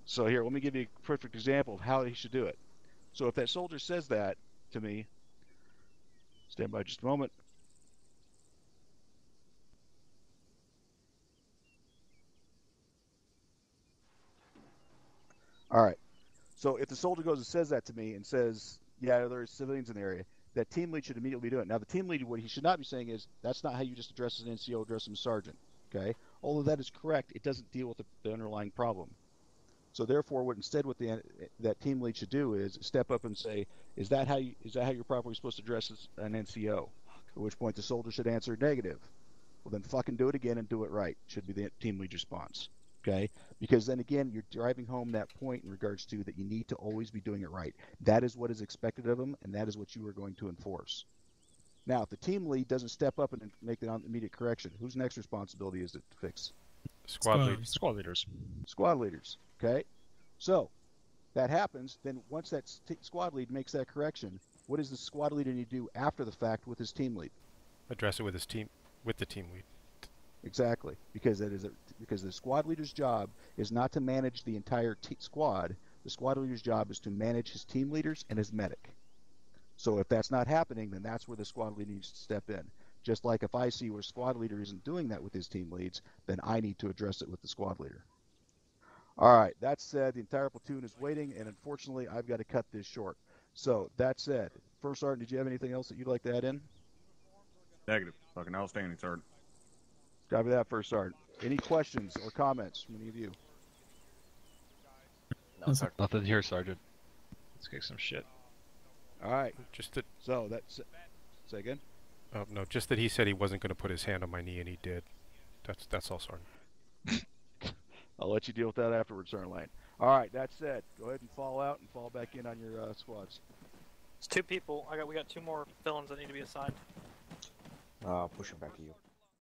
so here, let me give you a perfect example of how he should do it. So if that soldier says that to me, stand by just a moment. All right. So if the soldier goes and says that to me and says, yeah, there are civilians in the area, that team lead should immediately do it. Now, the team lead, what he should not be saying is, that's not how you just address an NCO, address him as sergeant. Okay? Although that is correct, it doesn't deal with the underlying problem. So therefore, what that team lead should do is step up and say, is that how you're properly supposed to address an NCO? At which point the soldier should answer negative. Well, then fucking do it again and do it right. Should be the team lead response. Okay, because then again, you're driving home that point in regards to that you need to always be doing it right. That is what is expected of them, and that is what you are going to enforce. Now, if the team lead doesn't step up and make the immediate correction, whose next responsibility is it to fix? Squad lead. Squad leaders. Squad leaders. Okay, so that happens. Then once that squad lead makes that correction, what does the squad leader need to do after the fact with his team lead? Address it with his team, with the team lead. Exactly, because because the squad leader's job is not to manage the entire squad. The squad leader's job is to manage his team leaders and his medic. So if that's not happening, then that's where the squad leader needs to step in. Just like if I see where squad leader isn't doing that with his team leads, then I need to address it with the squad leader. All right, that said, the entire platoon is waiting, and unfortunately, I've got to cut this short. So that said, First Sergeant, did you have anything else that you'd like to add in? Negative. Fucking outstanding, Sergeant. Copy that, First Sergeant. Any questions or comments from any of you? No, nothing here, Sergeant. Let's kick some shit. All right. Just that. So that's. Say again. Oh no, just that he said he wasn't going to put his hand on my knee, and he did. That's all, Sergeant. I'll let you deal with that afterwards, Sergeant Lane. All right. That said, go ahead and fall out and fall back in on your squads. It's 2 people. We got 2 more villains that need to be assigned. Push him back to you.